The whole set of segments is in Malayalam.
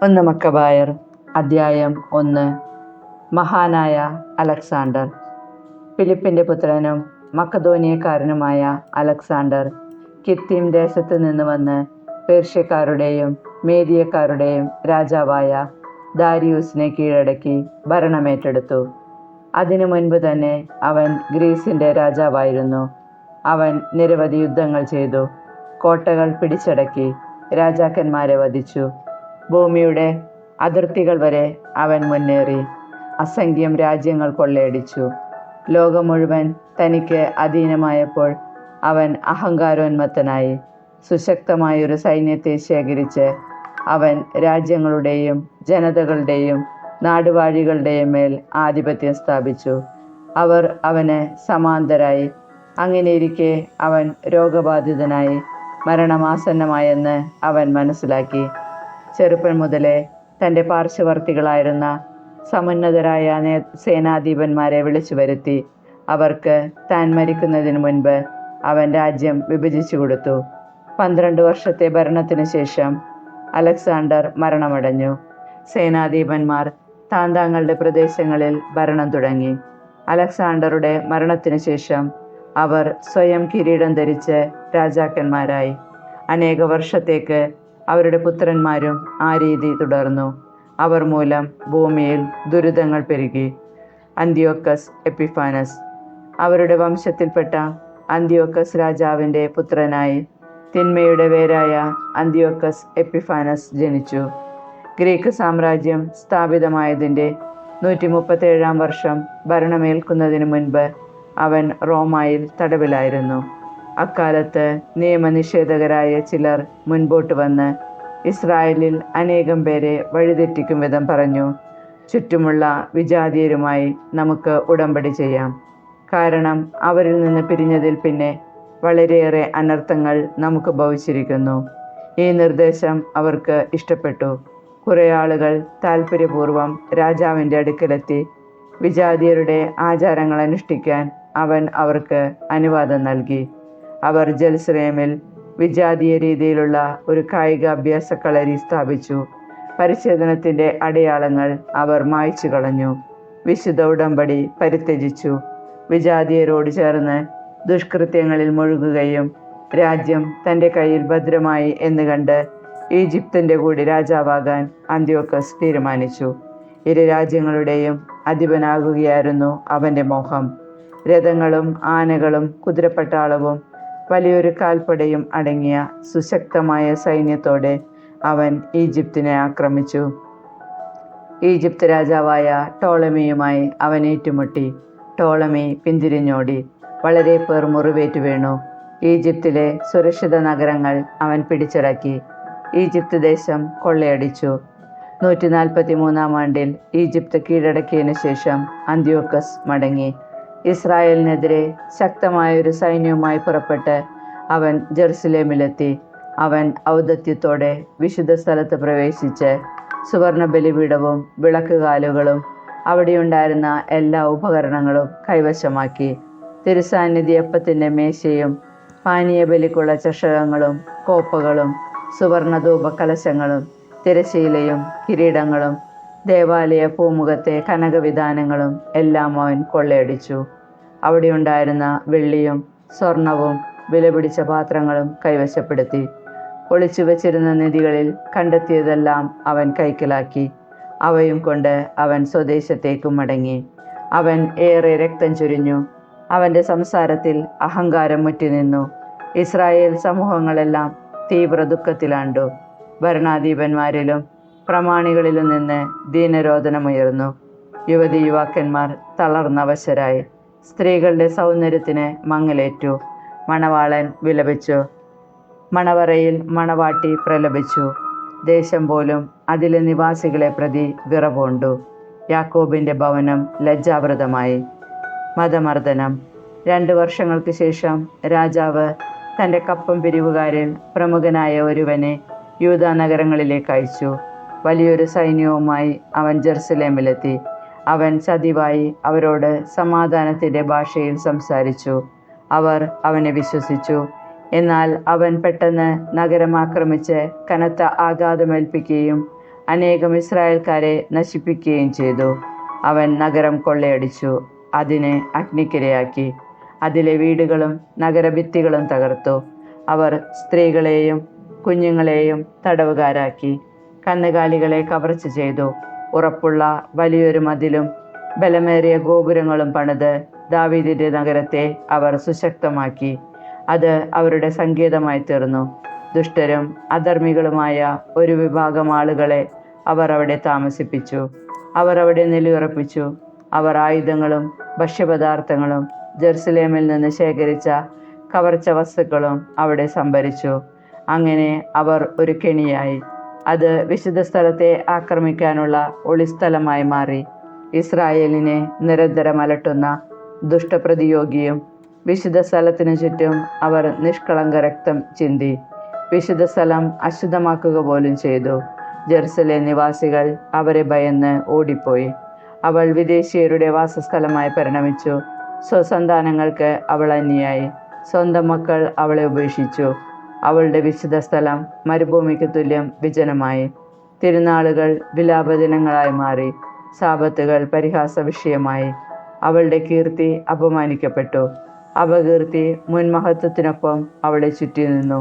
ഒന്ന് മക്കബായർ അദ്ധ്യായം 1. മഹാനായ അലക്സാണ്ടർ. ഫിലിപ്പിൻ്റെ പുത്രനും മക്കദോനിയക്കാരനുമായ അലക്സാണ്ടർ കിത്തീം ദേശത്ത് നിന്ന് വന്ന് പേർഷ്യക്കാരുടെയും മേദിയക്കാരുടെയും രാജാവായ ദാരിയൂസിനെ കീഴടക്കി ഭരണമേറ്റെടുത്തു. അതിനു മുൻപ് തന്നെ അവൻ ഗ്രീസിൻ്റെ രാജാവായിരുന്നു. അവൻ നിരവധി യുദ്ധങ്ങൾ ചെയ്തു, കോട്ടകൾ പിടിച്ചടക്കി, രാജാക്കന്മാരെ വധിച്ചു. ഭൂമിയുടെ അതിർത്തികൾ വരെ അവൻ മുന്നേറി അസംഖ്യം രാജ്യങ്ങൾ കൊള്ളയടിച്ചു. ലോകം മുഴുവൻ തനിക്ക് അധീനമായപ്പോൾ അവൻ അഹങ്കാരോന്മത്തനായി സുശക്തമായൊരു സൈന്യത്തെ ശേഖരിച്ച് അവൻ രാജ്യങ്ങളുടെയും ജനതകളുടെയും നാടുവാഴികളുടെയും മേൽ ആധിപത്യം സ്ഥാപിച്ചു. അവർ അവന് സമാന്തരായി. അങ്ങനെയിരിക്കെ അവൻ രോഗബാധിതനായി മരണമാസന്നമായെന്ന് അവൻ മനസ്സിലാക്കി. ചെറുപ്പം മുതലേ തൻ്റെ പാർശ്വവർത്തികളായിരുന്ന സമുന്നതരായ സേനാധിപന്മാരെ വിളിച്ചു വരുത്തി അവർക്ക് താൻ മരിക്കുന്നതിന് മുൻപ് അവൻ രാജ്യം വിഭജിച്ചു കൊടുത്തു. 12 വർഷത്തെ ഭരണത്തിനു ശേഷം അലക്സാണ്ടർ മരണമടഞ്ഞു. സേനാധിപന്മാർ താന്താങ്ങളുടെ പ്രദേശങ്ങളിൽ ഭരണം തുടങ്ങി. അലക്സാണ്ടറുടെ മരണത്തിനു ശേഷം അവർ സ്വയം കിരീടം ധരിച്ച് രാജാക്കന്മാരായി. അനേക വർഷത്തേക്ക് അവരുടെ പുത്രന്മാരും ആ രീതി തുടർന്നു. അവർ മൂലം ഭൂമിയിൽ ദുരിതങ്ങൾ പെരുകി. അന്തിയോക്കസ് എപ്പിഫാനസ്. അവരുടെ വംശത്തിൽപ്പെട്ട അന്തിയോക്കസ് രാജാവിൻ്റെ പുത്രനായി തിന്മയുടെ വേരായ അന്തിയോക്കസ് എപ്പിഫാനസ് ജനിച്ചു. ഗ്രീക്ക് സാമ്രാജ്യം സ്ഥാപിതമായതിൻ്റെ 137 വർഷം ഭരണമേൽക്കുന്നതിന് മുൻപ് അവൻ റോമായിൽ തടവിലായിരുന്നു. അക്കാലത്ത് നിയമനിഷേധകരായ ചിലർ മുൻപോട്ട് വന്ന് ഇസ്രായേലിൽ അനേകം പേരെ വഴിതെറ്റിക്കും വിധം പറഞ്ഞു, ചുറ്റുമുള്ള വിജാതീയരുമായി നമുക്ക് ഉടമ്പടി ചെയ്യാം. കാരണം അവരിൽ നിന്ന് പിരിഞ്ഞതിൽ പിന്നെ വളരെയേറെ അനർത്ഥങ്ങൾ നമുക്ക് ഭവിച്ചിരിക്കുന്നു. ഈ നിർദ്ദേശം അവർക്ക് ഇഷ്ടപ്പെട്ടു. കുറേ ആളുകൾ താൽപ്പര്യപൂർവ്വം രാജാവിൻ്റെ അടുക്കലെത്തി വിജാതീയരുടെ ആചാരങ്ങൾ അനുഷ്ഠിക്കാൻ അവൻ അവർക്ക് അനുവാദം നൽകി. അവർ ജെറുസലേമിൽ വിജാതീയ രീതിയിലുള്ള ഒരു കായിക അഭ്യാസ കളരി സ്ഥാപിച്ചു. പരിച്ഛേദനത്തിൻ്റെ അടയാളങ്ങൾ അവർ മായ്ച്ചു കളഞ്ഞു. വിശുദ്ധ ഉടമ്പടി പരിത്യജിച്ചു. വിജാതീയരോട് ചേർന്ന് ദുഷ്കൃത്യങ്ങളിൽ മുഴുകുകയും രാജ്യം തൻ്റെ കയ്യിൽ ഭദ്രമായി എന്ന് കണ്ട് ഈജിപ്തിൻ്റെ കൂടി രാജാവാകാൻ അന്ത്യോക്കസ് തീരുമാനിച്ചു. ഇരു രാജ്യങ്ങളുടെയും അധിപനാകുകയായിരുന്നു അവൻ്റെ മോഹം. രഥങ്ങളും ആനകളും കുതിരപ്പട്ടാളവും വലിയൊരു കാൽപ്പടയും അടങ്ങിയ സുശക്തമായ സൈന്യത്തോടെ അവൻ ഈജിപ്തിനെ ആക്രമിച്ചു. ഈജിപ്ത് രാജാവായ ടോളമിയുമായി അവൻ ഏറ്റുമുട്ടി. ടോളമി പിന്തിരിഞ്ഞോടി. വളരെ പേർ മുറിവേറ്റു വീണു. ഈജിപ്തിലെ സുരക്ഷിത നഗരങ്ങൾ അവൻ പിടിച്ചടക്കി. ഈജിപ്ത് ദേശം കൊള്ളയടിച്ചു. 143 ആണ്ടിൽ ഈജിപ്ത് കീഴടക്കിയതിനു ശേഷം അന്ത്യോക്കസ് മടങ്ങി. ഇസ്രായേലിനെതിരെ ശക്തമായൊരു സൈന്യവുമായി പുറപ്പെട്ട് അവൻ ജെറുസലേമിലെത്തി. അവൻ ഔദത്യത്തോടെ വിശുദ്ധ സ്ഥലത്ത് പ്രവേശിച്ച് സുവർണ ബലിപീഠവും വിളക്കുകാലുകളും അവിടെയുണ്ടായിരുന്ന എല്ലാ ഉപകരണങ്ങളും കൈവശമാക്കി. തിരുസാന്നിധ്യപ്പത്തിൻ്റെ മേശയും പാനീയ ബലിക്കുള്ള ചഷകങ്ങളും കോപ്പകളും സുവർണ ധൂപ കലശങ്ങളും തിരശീലയും കിരീടങ്ങളും ദേവാലയ പൂമുഖത്തെ കനകവിധാനങ്ങളും എല്ലാം അവൻ കൊള്ളയടിച്ചു. അവിടെയുണ്ടായിരുന്ന വെള്ളിയും സ്വർണവും വിലപിടിച്ച പാത്രങ്ങളും കൈവശപ്പെടുത്തി. ഒളിച്ചു വച്ചിരുന്ന നിധികളിൽ കണ്ടെത്തിയതെല്ലാം അവൻ കൈക്കലാക്കി. അവയും കൊണ്ട് അവൻ സ്വദേശത്തേക്ക് മടങ്ങി. അവൻ ഏറെ രക്തം ചൊരിഞ്ഞു. അവൻ്റെ സംസാരത്തിൽ അഹങ്കാരം മുറ്റിനിന്നു. ഇസ്രായേൽ സമൂഹങ്ങളെല്ലാം തീവ്ര ദുഃഖത്തിലാണ്ടു. ഭരണാധിപന്മാരിലും പ്രമാണികളിലും നിന്ന് ദീനരോധനമുയർന്നു. യുവതി യുവാക്കന്മാർ തളർന്നവശരായി. സ്ത്രീകളുടെ സൗന്ദര്യത്തിന് മങ്ങലേറ്റു. മണവാളൻ വിലപിച്ചു. മണവറയിൽ മണവാട്ടി പ്രലപിച്ചു. ദേശം പോലും അതിലെ നിവാസികളെ പ്രതി വിറപൂണ്ടു. യാക്കോബിൻ്റെ ഭവനം ലജ്ജാവൃതമായി. മതമർദ്ദനം. 2 വർഷങ്ങൾക്ക് ശേഷം രാജാവ് തൻ്റെ കപ്പം പിരിവുകാരിൽ പ്രമുഖനായ ഒരുവനെ യൂദാ നഗരങ്ങളിലേക്ക് അയച്ചു. വലിയൊരു സൈന്യവുമായി അവൻ ജെറുസലേമിലെത്തി. അവൻ ചതിവായി അവരോട് സമാധാനത്തിൻ്റെ ഭാഷയിൽ സംസാരിച്ചു. അവർ അവനെ വിശ്വസിച്ചു. എന്നാൽ അവൻ പെട്ടെന്ന് നഗരം ആക്രമിച്ച് കനത്ത ആഘാതമേൽപ്പിക്കുകയും അനേകം ഇസ്രായേൽക്കാരെ നശിപ്പിക്കുകയും ചെയ്തു. അവൻ നഗരം കൊള്ളയടിച്ചു, അതിനെ അഗ്നിക്കിരയാക്കി, അതിലെ വീടുകളും നഗരഭിത്തികളും തകർത്തു. അവർ സ്ത്രീകളെയും കുഞ്ഞുങ്ങളെയും തടവുകാരാക്കി, കന്നുകാലികളെ കവർച്ച ചെയ്തു. ഉറപ്പുള്ള വലിയൊരു മതിലും ബലമേറിയ ഗോപുരങ്ങളും പണിത് ദാവീദിന്റെ നഗരത്തെ അവർ സുശക്തമാക്കി. അത് അവരുടെ സങ്കേതമായി തീർന്നു. ദുഷ്ടരും അധർമ്മികളുമായ ഒരു വിഭാഗം ആളുകളെ അവർ അവിടെ താമസിപ്പിച്ചു. അവർ അവിടെ നിലയുറപ്പിച്ചു. അവർ ആയുധങ്ങളും ഭക്ഷ്യപദാർത്ഥങ്ങളും ജെറുസലേമിൽ നിന്ന് ശേഖരിച്ച കവർച്ച വസ്തുക്കളും അവിടെ സംഭരിച്ചു. അങ്ങനെ അവർ ഒരു കെണിയായി. അത് വിശുദ്ധ സ്ഥലത്തെ ആക്രമിക്കാനുള്ള ഒളിസ്ഥലമായി മാറി. ഇസ്രായേലിനെ നിരന്തരം അലട്ടുന്ന ദുഷ്ടപ്രതിയോഗിയും. വിശുദ്ധ സ്ഥലത്തിനു ചുറ്റും അവർ നിഷ്കളങ്ക രക്തം ചിന്തി. വിശുദ്ധ സ്ഥലം അശുദ്ധമാക്കുക പോലും ചെയ്തു. ജെറുസലേം നിവാസികൾ അവരെ ഭയന്ന് ഓടിപ്പോയി. അവൾ വിദേശീയരുടെ വാസസ്ഥലമായി പരിണമിച്ചു. സ്വസന്താനങ്ങൾക്ക് അവൾ അന്യയായി. സ്വന്തം മക്കൾ അവളെ ഉപേക്ഷിച്ചു. അവളുടെ വിശുദ്ധ സ്ഥലം മരുഭൂമിക്ക് തുല്യം വിജനമായി. തിരുനാളുകൾ വിലാപദിനങ്ങളായി മാറി. സാബത്തുകൾ പരിഹാസ വിഷയമായി. അവളുടെ കീർത്തി അപമാനിക്കപ്പെട്ടു. അപകീർത്തി മുൻമഹത്വത്തിനൊപ്പം അവളെ ചുറ്റി നിന്നു.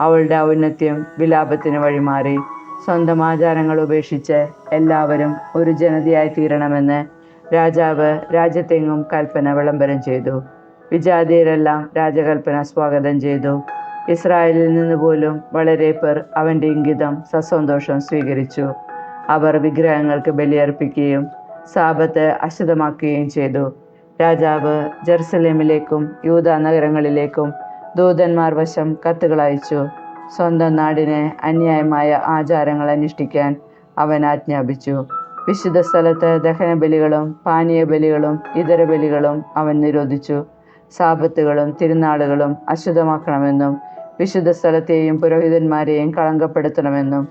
അവളുടെ ഔന്നത്യം വിലാപത്തിന് വഴിമാറി. സ്വന്തം ആചാരങ്ങൾ ഉപേക്ഷിച്ച് എല്ലാവരും ഒരു ജനതയായി തീരണമെന്ന് രാജാവ് രാജ്യത്തെങ്ങും കൽപ്പന വിളംബരം ചെയ്തു. വിജാതീയരെല്ലാം രാജകൽപ്പന സ്വാഗതം ചെയ്തു. ഇസ്രായേലിൽ നിന്ന് പോലും വളരെ പേർ അവൻ്റെ ഇംഗിതം സസന്തോഷം സ്വീകരിച്ചു. അവർ വിഗ്രഹങ്ങൾക്ക് ബലിയർപ്പിക്കുകയും സാബത്ത് അശുദ്ധമാക്കുകയും ചെയ്തു. രാജാവ് ജെറുസലേമിലേക്കും യൂദാ നഗരങ്ങളിലേക്കും ദൂതന്മാർ വശം കത്തുകൾ അയച്ചു. സ്വന്തം നാടിന് അന്യായമായ ആചാരങ്ങൾ അനുഷ്ഠിക്കാൻ അവൻ ആജ്ഞാപിച്ചു. വിശുദ്ധ സ്ഥലത്ത് ദഹനബലികളും പാനീയ ബലികളും ഇതര ബലികളും അവൻ നിരോധിച്ചു. സാബത്തുകളും തിരുനാളുകളും അശുദ്ധമാക്കണമെന്നും വിശുദ്ധ സ്ഥലത്തെയും പുരോഹിതന്മാരെയും കളങ്കപ്പെടുത്തണമെന്നും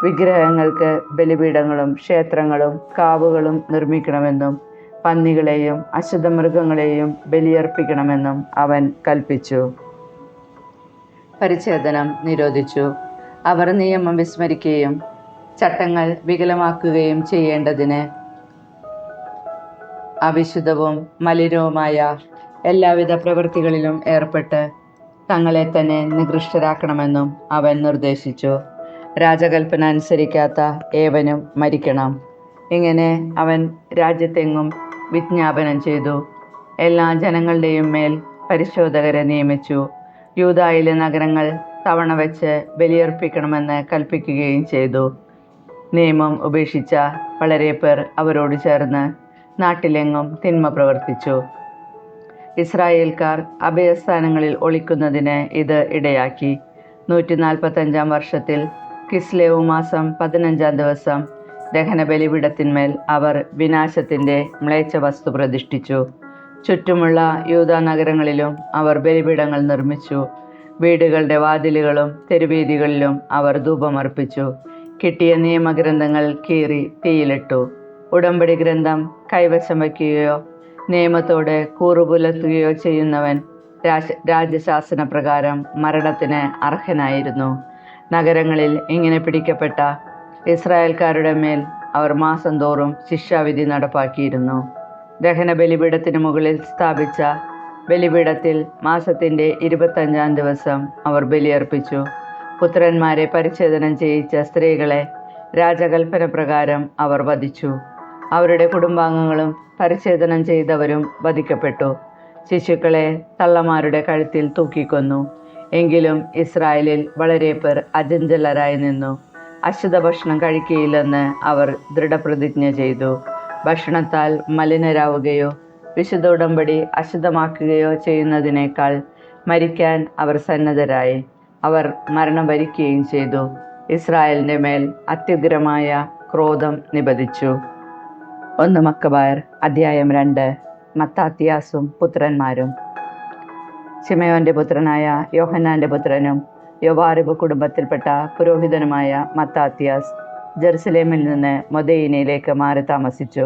വിഗ്രഹങ്ങൾക്ക് ബലിപീഠങ്ങളും ക്ഷേത്രങ്ങളും കാവുകളും നിർമ്മിക്കണമെന്നും പന്നികളെയും അശുദ്ധ മൃഗങ്ങളെയും ബലിയർപ്പിക്കണമെന്നും അവൻ കൽപ്പിച്ചു. പരിച്ഛേദനം നിരോധിച്ചു. അവർ നിയമം വിസ്മരിക്കുകയും ചട്ടങ്ങൾ വികലമാക്കുകയും ചെയ്യേണ്ടതിന് അവിശുദ്ധവും മലിനവുമായ എല്ലാവിധ പ്രവൃത്തികളിലും ഏർപ്പെട്ട് തങ്ങളെ തന്നെ നികൃഷ്ടരാക്കണമെന്നും അവൻ നിർദ്ദേശിച്ചു. രാജകൽപ്പന അനുസരിക്കാത്ത ഏവനും മരിക്കണം. ഇങ്ങനെ അവൻ രാജ്യത്തെങ്ങും വിജ്ഞാപനം ചെയ്തു. എല്ലാ ജനങ്ങളുടെയും മേൽ പരിശോധകരെ നിയമിച്ചു. യൂദായിലെ നഗരങ്ങൾ തവണ വെച്ച് ബലിയർപ്പിക്കണമെന്ന് കൽപ്പിക്കുകയും ചെയ്തു. നിയമം ഉപേക്ഷിച്ച വളരെ പേർ അവരോട് ചേർന്ന് നാട്ടിലെങ്ങും തിന്മ പ്രവർത്തിച്ചു. ഇസ്രായേൽക്കാർ അഭയസ്ഥാനങ്ങളിൽ ഒളിക്കുന്നതിന് ഇത് ഇടയാക്കി. 145 വർഷത്തിൽ കിസ്ലേവ് മാസം 15 ദിവസം ദഹനബലിപീഠത്തിന്മേൽ അവർ വിനാശത്തിൻ്റെ മ്ലേച്ഛ വസ്തു പ്രതിഷ്ഠിച്ചു. ചുറ്റുമുള്ള യൂദാ നഗരങ്ങളിലും അവർ ബലിപീഠങ്ങൾ നിർമ്മിച്ചു. വീടുകളുടെ വാതിലുകളും തെരുവീതികളിലും അവർ ധൂപമർപ്പിച്ചു. കിട്ടിയ നിയമഗ്രന്ഥങ്ങൾ കീറി തീയിലിട്ടു. ഉടമ്പടി ഗ്രന്ഥം കൈവശം വയ്ക്കുകയോ നിയമത്തോട് കൂറുപുലർത്തുകയോ ചെയ്യുന്നവൻ രാജശാസന പ്രകാരം മരണത്തിന് അർഹനായിരുന്നു. നഗരങ്ങളിൽ ഇങ്ങനെ പിടിക്കപ്പെട്ട ഇസ്രായേൽക്കാരുടെ മേൽ അവർ മാസം തോറും ശിക്ഷാവിധി നടപ്പാക്കിയിരുന്നു. ദഹന ബലിപീഠത്തിന് മുകളിൽ സ്ഥാപിച്ച ബലിപീഠത്തിൽ മാസത്തിൻ്റെ 25 ദിവസം അവർ ബലിയർപ്പിച്ചു. പുത്രന്മാരെ പരിച്ഛേദനം ചെയ്യിച്ച സ്ത്രീകളെ രാജകൽപ്പന പ്രകാരം അവർ വധിച്ചു. അവരുടെ കുടുംബാംഗങ്ങളും പരിച്ഛേദനം ചെയ്തവരും വധിക്കപ്പെട്ടു. ശിശുക്കളെ തള്ളമാരുടെ കഴുത്തിൽ തൂക്കിക്കൊന്നു. എങ്കിലും ഇസ്രായേലിൽ വളരെ പേർ അചഞ്ചലരായി നിന്നു. അശുദ്ധ ഭക്ഷണം കഴിക്കുകയില്ലെന്ന് അവർ ദൃഢപ്രതിജ്ഞ ചെയ്തു. ഭക്ഷണത്താൽ മലിനരാവുകയോ വിശുദ്ധ ഉടമ്പടി അശുദ്ധമാക്കുകയോ ചെയ്യുന്നതിനേക്കാൾ മരിക്കാൻ അവർ സന്നദ്ധരായി. അവർ മരണം വരിക്കുകയും ചെയ്തു. ഇസ്രായേലിൻ്റെ മേൽ അത്യുഗ്രമായ ക്രോധം നിപതിച്ചു. 1 മക്കബായർ അധ്യായം 2. മത്താത്തിയാസും പുത്രന്മാരും. ശിമയോന്റെ പുത്രനായ യോഹന്നാന്റെ പുത്രനും യോവാറിബ് കുടുംബത്തിൽപ്പെട്ട പുരോഹിതനുമായ മത്താത്തിയാസ് ജെറുസലേമിൽ നിന്ന് മൊദയിനിലേക്ക് മാറി താമസിച്ചു.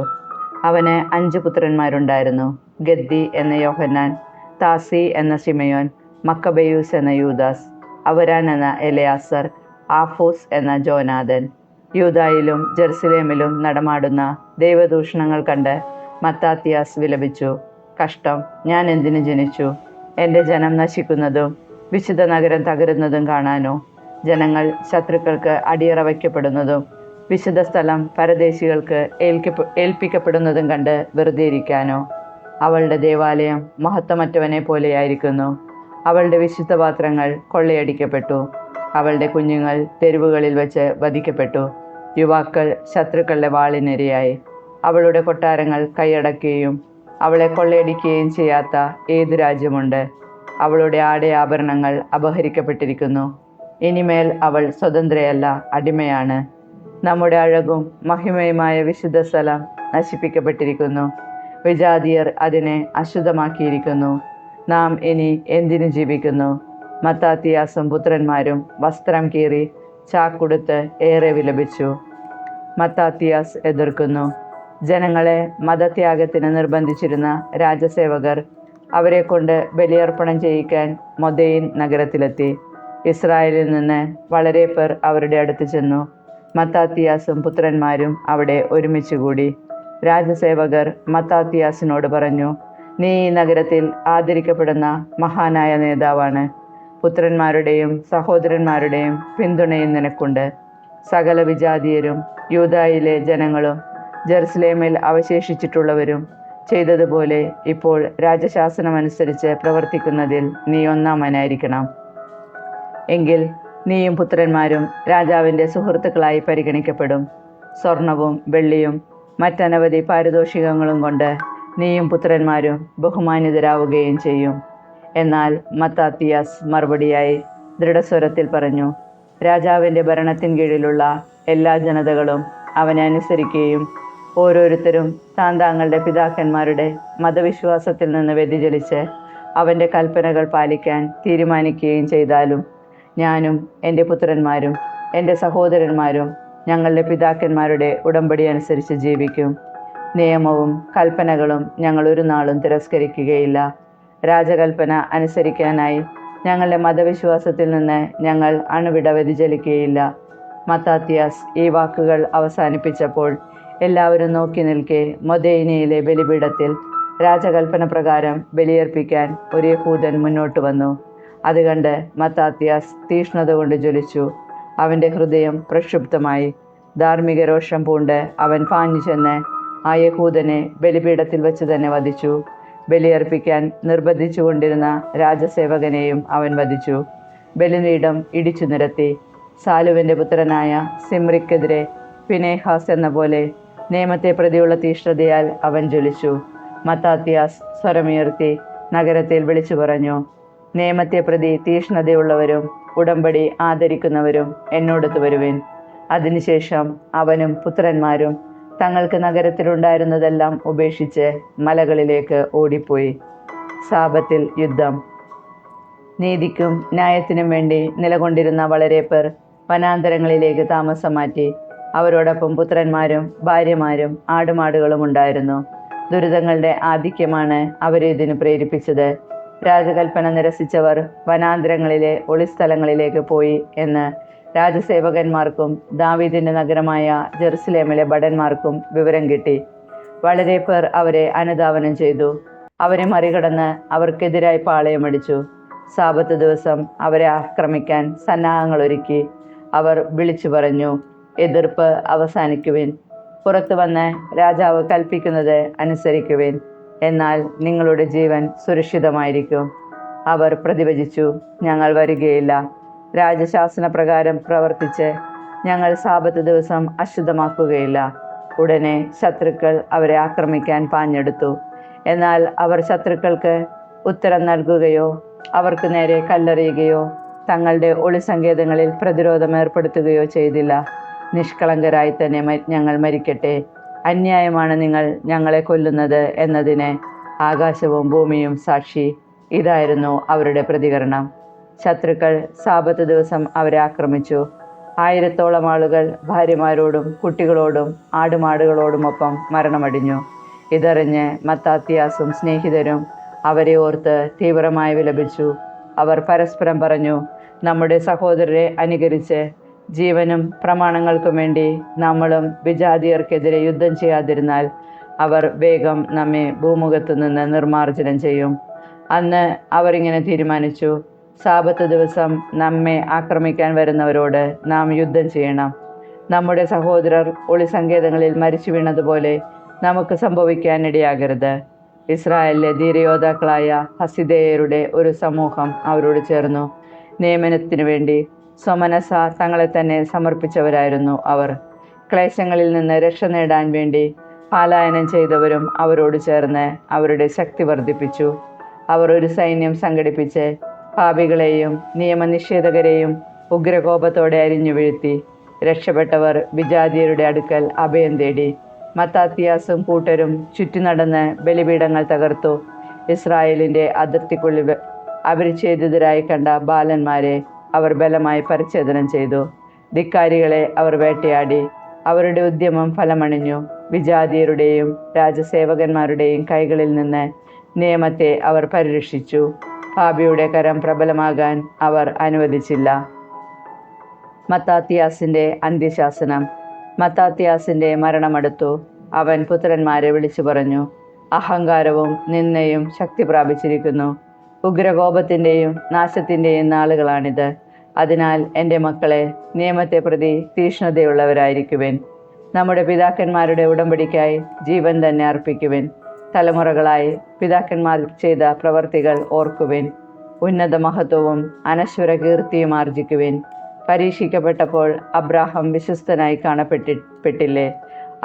അവന് 5 പുത്രന്മാരുണ്ടായിരുന്നു. ഗദ്ദി എന്ന യോഹന്നാൻ, താസി എന്ന ശിമയോൻ, മക്കബെയൂസ് എന്ന യൂദാസ്, അവരാൻ എന്ന എലയാസർ, ആഫൂസ് എന്ന ജോനാഥൻ. യൂദായിലും ജെറുസലേമിലും നടമാടുന്ന ദൈവദൂഷണങ്ങൾ കണ്ട് മത്താത്തിയാസ് വിലപിച്ചു. കഷ്ടം, ഞാൻ എന്തിനു ജനിച്ചു? എൻ്റെ ജനം നശിക്കുന്നതും വിശുദ്ധ നഗരം തകരുന്നതും കാണാനോ? ജനങ്ങൾ ശത്രുക്കൾക്ക് അടിയറ വയ്ക്കപ്പെടുന്നതും വിശുദ്ധ സ്ഥലം പരദേശികൾക്ക് ഏൽപ്പിക്കപ്പെടുന്നതും കണ്ട് വെറുതെ ഇരിക്കാനോ? അവളുടെ ദേവാലയം മഹത്വമറ്റവനെ പോലെയായിരിക്കുന്നു. അവളുടെ വിശുദ്ധ പാത്രങ്ങൾ കൊള്ളയടിക്കപ്പെട്ടു. അവളുടെ കുഞ്ഞുങ്ങൾ തെരുവുകളിൽ വെച്ച് വധിക്കപ്പെട്ടു. യുവാക്കൾ ശത്രുക്കളുടെ വാളിനിരയായി. അവളുടെ കൊട്ടാരങ്ങൾ കൈയടക്കുകയും അവളെ കൊള്ളയടിക്കുകയും ചെയ്യാത്ത ഏതു രാജ്യമുണ്ട്? അവളുടെ ആഭരണങ്ങൾ അപഹരിക്കപ്പെട്ടിരിക്കുന്നു. ഇനിമേൽ അവൾ സ്വതന്ത്രയല്ല, അടിമയാണ്. നമ്മുടെ അഴകും മഹിമയുമായ വിശുദ്ധ സ്ഥലം നശിപ്പിക്കപ്പെട്ടിരിക്കുന്നു. വിജാതിയർ അതിനെ അശുദ്ധമാക്കിയിരിക്കുന്നു. നാം ഇനി എന്തിനു ജീവിക്കുന്നു? മത്താത്തിയാസും പുത്രന്മാരും വസ്ത്രം കീറി ചാക്കുടുത്ത് ഏറെ വിലപിച്ചു. മത്താത്തിയാസ് എതിർക്കുന്നു. ജനങ്ങളെ മതത്യാഗത്തിന് നിർബന്ധിച്ചിരുന്ന രാജസേവകർ അവരെ കൊണ്ട് ബലിയർപ്പണം ചെയ്യിക്കാൻ മൊദയിൻ നഗരത്തിലെത്തി. ഇസ്രായേലിൽ നിന്ന് വളരെ പേർ അവരുടെ അടുത്ത് ചെന്നു. മത്താത്തിയാസും പുത്രന്മാരും അവിടെ ഒരുമിച്ചുകൂടി. രാജസേവകർ മത്താത്തിയാസിനോട് പറഞ്ഞു, നീ ഈ നഗരത്തിൽ ആദരിക്കപ്പെടുന്ന മഹാനായ നേതാവാണ്. പുത്രന്മാരുടെയും സഹോദരന്മാരുടെയും പിന്തുണയും നിനക്കുണ്ട്. സകല വിജാതീയരും യൂദായിലെ ജനങ്ങളും ജെറുസലേമിൽ അവശേഷിച്ചിട്ടുള്ളവരും ചെയ്തതുപോലെ ഇപ്പോൾ രാജശാസനമനുസരിച്ച് പ്രവർത്തിക്കുന്നതിൽ നീ ഒന്നാമനായിരിക്കണം. എങ്കിൽ നീയും പുത്രന്മാരും രാജാവിൻ്റെ സുഹൃത്തുക്കളായി പരിഗണിക്കപ്പെടും. സ്വർണവും വെള്ളിയും മറ്റനവധി പാരിതോഷികങ്ങളും കൊണ്ട് നീയും പുത്രന്മാരും ബഹുമാനിതരാവുകയും ചെയ്യും. എന്നാൽ മത്താത്തിയാസ് മറുപടിയായി ദൃഢസ്വരത്തിൽ പറഞ്ഞു, രാജാവിൻ്റെ ഭരണത്തിൻ കീഴിലുള്ള എല്ലാ ജനതകളും അവനെ അനുസരിക്കുകയും ഓരോരുത്തരും താങ്കളുടെ പിതാക്കന്മാരുടെ മതവിശ്വാസത്തിൽ നിന്ന് വ്യതിചലിച്ച് അവൻ്റെ കൽപ്പനകൾ പാലിക്കാൻ തീരുമാനിക്കുകയും ചെയ്താലും ഞാനും എൻ്റെ പുത്രന്മാരും എൻ്റെ സഹോദരന്മാരും ഞങ്ങളുടെ പിതാക്കന്മാരുടെ ഉടമ്പടി അനുസരിച്ച് ജീവിക്കും. നിയമവും കൽപ്പനകളും ഞങ്ങൾ ഒരു നാളും തിരസ്കരിക്കുകയില്ല. രാജകൽപ്പന അനുസരിക്കാനായി ഞങ്ങളുടെ മതവിശ്വാസത്തിൽ നിന്ന് ഞങ്ങൾ അണുവിട വ്യതിചലിക്കുകയില്ല. മത്താത്തിയാസ് ഈ വാക്കുകൾ അവസാനിപ്പിച്ചപ്പോൾ എല്ലാവരും നോക്കി നിൽക്കെ മൊദൈനയിലെ ബലിപീഠത്തിൽ രാജകൽപ്പന പ്രകാരം ബലിയർപ്പിക്കാൻ ഒരു യഹൂദൻ മുന്നോട്ട് വന്നു. അത് കണ്ട് മത്താത്തിയാസ് തീഷ്ണത കൊണ്ട് ജ്വലിച്ചു. അവൻ്റെ ഹൃദയം പ്രക്ഷുബ്ധമായി. ധാർമ്മിക രോഷം പൂണ്ട് അവൻ പാഞ്ഞു ചെന്ന് ആ യഹൂദനെ ബലിപീഠത്തിൽ വെച്ച് തന്നെ വധിച്ചു. ബലിയർപ്പിക്കാൻ നിർബന്ധിച്ചുകൊണ്ടിരുന്ന രാജസേവകനെയും അവൻ വധിച്ചു. ബലിപീഠം ഇടിച്ചു നിരത്തി. സാലുവിൻ്റെ പുത്രനായ സിമ്രിക്കെതിരെ ഫിനെഹാസ് എന്ന പോലെ നിയമത്തെ പ്രതിയുള്ള തീഷ്ണതയാൽ അവൻ ജ്വലിച്ചു. മത്താത്തിയാസ് സ്വരമുയർത്തി നഗരത്തിൽ വിളിച്ചു പറഞ്ഞു, നിയമത്തെ പ്രതി തീഷ്ണതയുള്ളവരും ഉടമ്പടി ആദരിക്കുന്നവരും എന്നോടൊത്ത് വരുവിൻ. അതിനുശേഷം അവനും പുത്രന്മാരും തങ്ങൾക്ക് നഗരത്തിലുണ്ടായിരുന്നതെല്ലാം ഉപേക്ഷിച്ച് മലകളിലേക്ക് ഓടിപ്പോയി. സാബത്തിൽ യുദ്ധം. നീതിക്കും ന്യായത്തിനും വേണ്ടി നിലകൊണ്ടിരുന്ന വളരെ പേർ വനാന്തരങ്ങളിലേക്ക് താമസം മാറ്റി. അവരോടൊപ്പം പുത്രന്മാരും ഭാര്യമാരും ആടുമാടുകളും ഉണ്ടായിരുന്നു. ദുരിതങ്ങളുടെ ആധിക്യമാണ് അവരെ ഇതിന് പ്രേരിപ്പിച്ചത്. രാജകൽപ്പന നിരസിച്ചവർ വനാന്തരങ്ങളിലെ ഒളിസ്ഥലങ്ങളിലേക്ക് പോയി എന്ന് രാജസേവകന്മാർക്കും ദാവീദിൻ്റെ നഗരമായ ജെറുസലേമിലെ ഭടന്മാർക്കും വിവരം കിട്ടി. വളരെ പേർ അവരെ അനുധാവനം ചെയ്തു. അവരെ മറികടന്ന് അവർക്കെതിരായി പാളയമടിച്ചു. സാബത്ത് ദിവസം അവരെ ആക്രമിക്കാൻ സന്നാഹങ്ങളൊരുക്കി. അവർ വിളിച്ചു പറഞ്ഞു, എതിർപ്പ് അവസാനിക്കുവിൻ. പുറത്തു വന്ന് രാജാവ് കൽപ്പിക്കുന്നത് അനുസരിക്കുവിൻ. എന്നാൽ നിങ്ങളുടെ ജീവൻ സുരക്ഷിതമായിരിക്കും. അവർ പ്രതിവചിച്ചു, ഞങ്ങൾ വരികയില്ല. രാജശാസന പ്രകാരം പ്രവർത്തിച്ച് ഞങ്ങൾ സാബത്ത് ദിവസം അശുദ്ധമാക്കുകയില്ല. ഉടനെ ശത്രുക്കൾ അവരെ ആക്രമിക്കാൻ പാഞ്ഞെടുത്തു. എന്നാൽ അവർ ശത്രുക്കൾക്ക് ഉത്തരം നൽകുകയോ അവർക്ക് നേരെ കല്ലെറിയുകയോ തങ്ങളുടെ ഒളിസങ്കേതങ്ങളിൽ പ്രതിരോധം ഏർപ്പെടുത്തുകയോ ചെയ്തില്ല. നിഷ്കളങ്കരായി തന്നെ ഞങ്ങൾ മരിക്കട്ടെ. അന്യായമാണ് നിങ്ങൾ ഞങ്ങളെ കൊല്ലുന്നത് എന്നതിന് ആകാശവും ഭൂമിയും സാക്ഷി. ഇതായിരുന്നു അവരുടെ പ്രതികരണം. ശത്രുക്കൾ സാബത്ത് ദിവസം അവരെ ആക്രമിച്ചു. 1000-ഓളം ആളുകൾ ഭാര്യമാരോടും കുട്ടികളോടും ആടുമാടുകളോടുമൊപ്പം മരണമടിഞ്ഞു. ഇതറിഞ്ഞ് മത്താത്തിയാസും സ്നേഹിതരും അവരെ ഓർത്ത് തീവ്രമായി വിലപിച്ചു. അവർ പരസ്പരം പറഞ്ഞു, നമ്മുടെ സഹോദരരെ അനുകരിച്ച് ജീവനും പ്രമാണങ്ങൾക്കും വേണ്ടി നമ്മളും വിജാതിയർക്കെതിരെ യുദ്ധം ചെയ്യാതിരുന്നാൽ അവർ വേഗം നമ്മെ ഭൂമുഖത്തു നിന്ന് നിർമ്മാർജ്ജനം ചെയ്യും. അന്ന് അവർ ഇങ്ങനെ തീരുമാനിച്ചു: സാബത്ത് ദിവസം നമ്മെ ആക്രമിക്കാൻ വരുന്നവരോട് നാം യുദ്ധം ചെയ്യണം. നമ്മുടെ സഹോദരർ ഒളിസങ്കേതങ്ങളിൽ മരിച്ചു വീണതുപോലെ നമുക്ക് സംഭവിക്കാനിടയാകരുത്. ഇസ്രായേലിലെ ധീരയോദ്ധാക്കളായ ഹസിദേയരുടെ ഒരു സമൂഹം അവരോട് ചേർന്നു. നിയമനത്തിനു വേണ്ടി സ്വമനസ തങ്ങളെ തന്നെ സമർപ്പിച്ചവരായിരുന്നു അവർ. ക്ലേശങ്ങളിൽ നിന്ന് രക്ഷ നേടാൻ വേണ്ടി പലായനം ചെയ്തവരും അവരോട് ചേർന്ന് അവരുടെ ശക്തി വർദ്ധിപ്പിച്ചു. അവർ ഒരു സൈന്യം സംഘടിപ്പിച്ച് പാപികളെയും നിയമനിഷേധകരെയും ഉഗ്രകോപത്തോടെ അരിഞ്ഞു വീഴ്ത്തി. രക്ഷപ്പെട്ടവർ വിജാതിയരുടെ അടുക്കൽ അഭയം തേടി. മത്താത്തിയാസും കൂട്ടരും ചുറ്റി നടന്ന് ബലിപീഠങ്ങൾ തകർത്തു. ഇസ്രായേലിൻ്റെ അതിർത്തിക്കുള്ളിൽ അപരിച്ഛേദിതരായി കണ്ട ബാലന്മാരെ അവർ ബലമായി പരിച്ഛേദനം ചെയ്തു. ധിക്കാരികളെ അവർ വേട്ടയാടി. അവരുടെ ഉദ്യമം ഫലമണിഞ്ഞു. വിജാതിയരുടെയും രാജസേവകന്മാരുടെയും കൈകളിൽ നിന്ന് നിയമത്തെ അവർ പരിരക്ഷിച്ചു. പാപിയുടെ കരം പ്രബലമാകാൻ അവർ അനുവദിച്ചില്ല. മത്താത്തിയാസിൻ്റെ അന്ത്യശാസനം. മത്താത്തിയാസിൻ്റെ മരണമടുത്തു. അവൻ പുത്രന്മാരെ വിളിച്ചു പറഞ്ഞു: അഹങ്കാരവും നിന്ദയും ശക്തി പ്രാപിച്ചിരിക്കുന്നു. ഉഗ്രകോപത്തിൻ്റെയും നാശത്തിൻ്റെയും നാളുകളാണിത്. അതിനാൽ എൻ്റെ മക്കളെ, നിയമത്തെ പ്രതി തീക്ഷ്ണതയുള്ളവരായിരിക്കുവിൻ. നമ്മുടെ പിതാക്കന്മാരുടെ ഉടമ്പടിക്കായി ജീവൻ തന്നെ അർപ്പിക്കുവിൻ. തലമുറകളായി പിതാക്കന്മാർ ചെയ്ത പ്രവർത്തികൾ ഓർക്കുവിൻ. ഉന്നത മഹത്വവും അനശ്വര കീർത്തിയും ആർജിക്കുവിൻ. പരീക്ഷിക്കപ്പെട്ടപ്പോൾ അബ്രാഹാം വിശ്വസ്തനായി കാണപ്പെട്ടില്ലേ?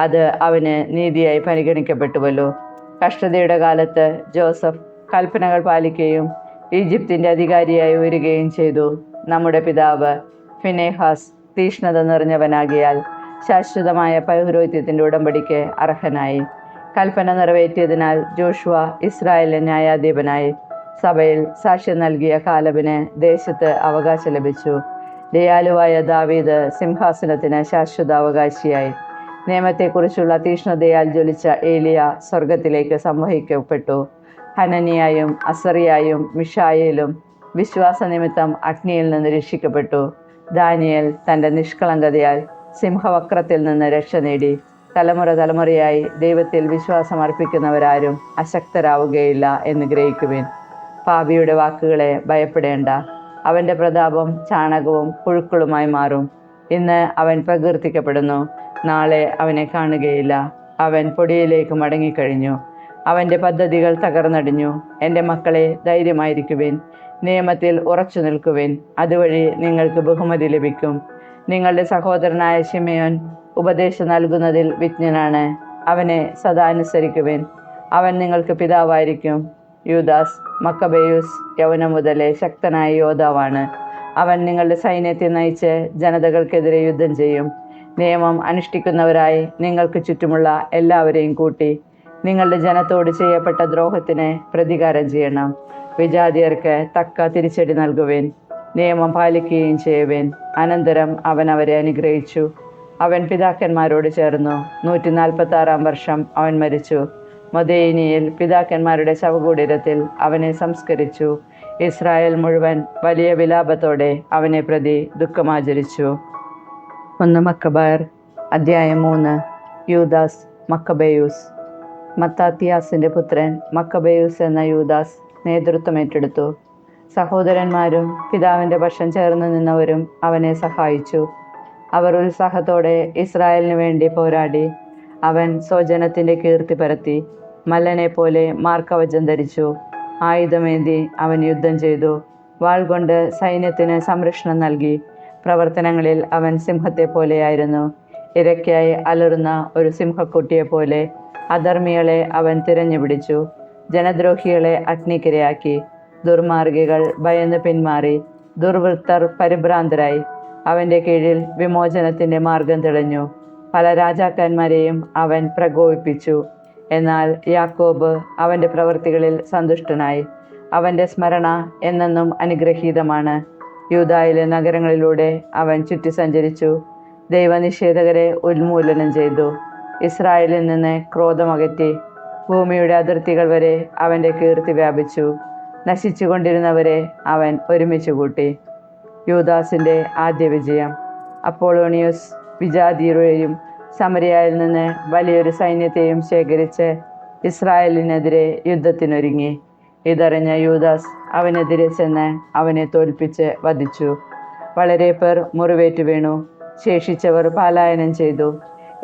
അത് അവന് നീതിയായി പരിഗണിക്കപ്പെട്ടുവല്ലോ. കഷ്ടതയുടെ കാലത്ത് ജോസഫ് കൽപ്പനകൾ പാലിക്കുകയും ഈജിപ്തിൻ്റെ അധികാരിയായി ഉയരുകയും ചെയ്തു. നമ്മുടെ പിതാവ് ഫിനെഹാസ് തീക്ഷ്ണത നിറഞ്ഞവനാകിയാൽ ശാശ്വതമായ പൗരോഹിത്യത്തിൻ്റെ ഉടമ്പടിക്ക് അർഹനായി. കൽപ്പന നിറവേറ്റിയതിനാൽ ജോഷുവ ഇസ്രായേലിലെ ന്യായാധിപനായി. സഭയിൽ സാക്ഷ്യം നൽകിയ കാലബിന് ദേശത്ത് അവകാശം ലഭിച്ചു. ദയാലുവായ ദാവീദ് സിംഹാസനത്തിന് ശാശ്വത അവകാശിയായി. നിയമത്തെക്കുറിച്ചുള്ള തീക്ഷ്ണതയാൽ ജ്വലിച്ച ഏലിയ സ്വർഗത്തിലേക്ക് സംവഹിക്കപ്പെട്ടു. ഹനനിയായും അസറിയായും മിഷായേലും വിശ്വാസനിമിത്തം അഗ്നിയിൽ നിന്ന് രക്ഷിക്കപ്പെട്ടു. ദാനിയേൽ തൻ്റെ നിഷ്കളങ്കതയാൽ സിംഹവക്രത്തിൽ നിന്ന് രക്ഷ നേടി. തലമുറയായി ദൈവത്തിൽ വിശ്വാസം അർപ്പിക്കുന്നവരാരും അശക്തരാവുകയില്ല എന്ന് ഗ്രഹിക്കുവിൻ. പാപിയുടെ വാക്കുകളെ ഭയപ്പെടേണ്ട. അവൻ്റെ പ്രതാപം ചാണകവും പുഴുക്കളുമായി മാറും. ഇന്ന് അവൻ പ്രകീർത്തിക്കപ്പെടുന്നു, നാളെ അവനെ കാണുകയില്ല. അവൻ പൊടിയിലേക്ക് മടങ്ങിക്കഴിഞ്ഞു. അവൻ്റെ പദ്ധതികൾ തകർന്നടിഞ്ഞു. എൻ്റെ മക്കളെ, ധൈര്യമായിരിക്കുവിൻ. നിയമത്തിൽ ഉറച്ചു നിൽക്കുവിൻ. അതുവഴി നിങ്ങൾക്ക് ബഹുമതി ലഭിക്കും. നിങ്ങളുടെ സഹോദരനായ ശിമയോൻ ഉപദേശം നൽകുന്നതിൽ വിജ്ഞനാണ്. അവനെ സദാ അനുസരിക്കുവിൻ. അവൻ നിങ്ങൾക്ക് പിതാവായിരിക്കും. യൂദാസ് മക്കബേയൂസ് യൗവനം മുതലേ ശക്തനായ യോദ്ധാവാണ്. അവൻ നിങ്ങളുടെ സൈന്യത്തെ നയിച്ച് ജനതകൾക്കെതിരെ യുദ്ധം ചെയ്യും. നിയമം അനുഷ്ഠിക്കുന്നവരായി നിങ്ങൾക്ക് ചുറ്റുമുള്ള എല്ലാവരെയും കൂട്ടി നിങ്ങളുടെ ജനത്തോട് ചെയ്യപ്പെട്ട ദ്രോഹത്തിന് പ്രതികാരം ചെയ്യണം. വിജാതിയർക്ക് തക്ക തിരിച്ചടി നൽകുവിൻ. നിയമം പാലിക്കുകയും ചെയ്യുവിൻ. അനന്തരം അവൻ അവരെ അനുഗ്രഹിച്ചു. അവൻ പിതാക്കന്മാരോട് ചേർന്നു. 146 വർഷം അവൻ മരിച്ചു. മൊദേനിയിൽ പിതാക്കന്മാരുടെ ശവകുടീരത്തിൽ അവനെ സംസ്കരിച്ചു. ഇസ്രായേൽ മുഴുവൻ വലിയ വിലാപത്തോടെ അവനെ പ്രതി ദുഃഖമാചരിച്ചു. 1 മക്കബയർ അധ്യായം 3. യൂദാസ് മക്കബേയൂസ്. മത്താത്തിയാസിൻ്റെ പുത്രൻ മക്കബേയൂസ് എന്ന യൂദാസ് നേതൃത്വം ഏറ്റെടുത്തു. സഹോദരന്മാരും പിതാവിൻ്റെ പക്ഷം ചേർന്ന് നിന്നവരും അവനെ സഹായിച്ചു. അവർ ഉത്സാഹത്തോടെ ഇസ്രായേലിനു വേണ്ടി പോരാടി. അവൻ സ്വജനത്തിൻ്റെ കീർത്തി പരത്തി. മല്ലനെ പോലെ മാർക്കവചം ധരിച്ചു. ആയുധമേന്തി അവൻ യുദ്ധം ചെയ്തു. വാൾ കൊണ്ട് സൈന്യത്തിന് സംരക്ഷണം നൽകി. പ്രവർത്തനങ്ങളിൽ അവൻ സിംഹത്തെ പോലെയായിരുന്നു. ഇരയ്ക്കായി അലറുന്ന ഒരു സിംഹക്കുട്ടിയെപ്പോലെ അധർമ്മികളെ അവൻ തിരഞ്ഞുപിടിച്ചു. ജനദ്രോഹികളെ അഗ്നിക്കിരയാക്കി. ദുർമാർഗികൾ ഭയന്ന് പിന്മാറി. ദുർവൃത്തർ പരിഭ്രാന്തരായി. അവൻ്റെ കീഴിൽ വിമോചനത്തിൻ്റെ മാർഗം തെളിഞ്ഞു. പല രാജാക്കന്മാരെയും അവൻ പ്രകോപിപ്പിച്ചു. എന്നാൽ യാക്കോബ് അവൻ്റെ പ്രവൃത്തികളിൽ സന്തുഷ്ടനായി. അവൻ്റെ സ്മരണ എന്നെന്നും അനുഗ്രഹീതമാണ്. യൂദായിലെ നഗരങ്ങളിലൂടെ അവൻ ചുറ്റി സഞ്ചരിച്ചു. ദൈവനിഷേധകരെ ഉന്മൂലനം ചെയ്തു. ഇസ്രായേലിൽ നിന്ന് ക്രോധമകറ്റി. ഭൂമിയുടെ അതിർത്തികൾ വരെ അവൻ്റെ കീർത്തി വ്യാപിച്ചു. നശിച്ചുകൊണ്ടിരുന്നവരെ അവൻ ഒരുമിച്ച് കൂട്ടി. യൂദാസിൻ്റെ ആദ്യ വിജയം. അപ്പോളോണിയോസ് വിജാതീയരെയും സമരിയായിൽ നിന്ന് വലിയൊരു സൈന്യത്തെയും ശേഖരിച്ച് ഇസ്രായേലിനെതിരെ യുദ്ധത്തിനൊരുങ്ങി. ഇതറിഞ്ഞ യൂദാസ് അവനെതിരെ ചെന്ന് അവനെ തോൽപ്പിച്ച് വധിച്ചു. വളരെ പേർ മുറിവേറ്റു വീണു. ശേഷിച്ചവർ പലായനം ചെയ്തു.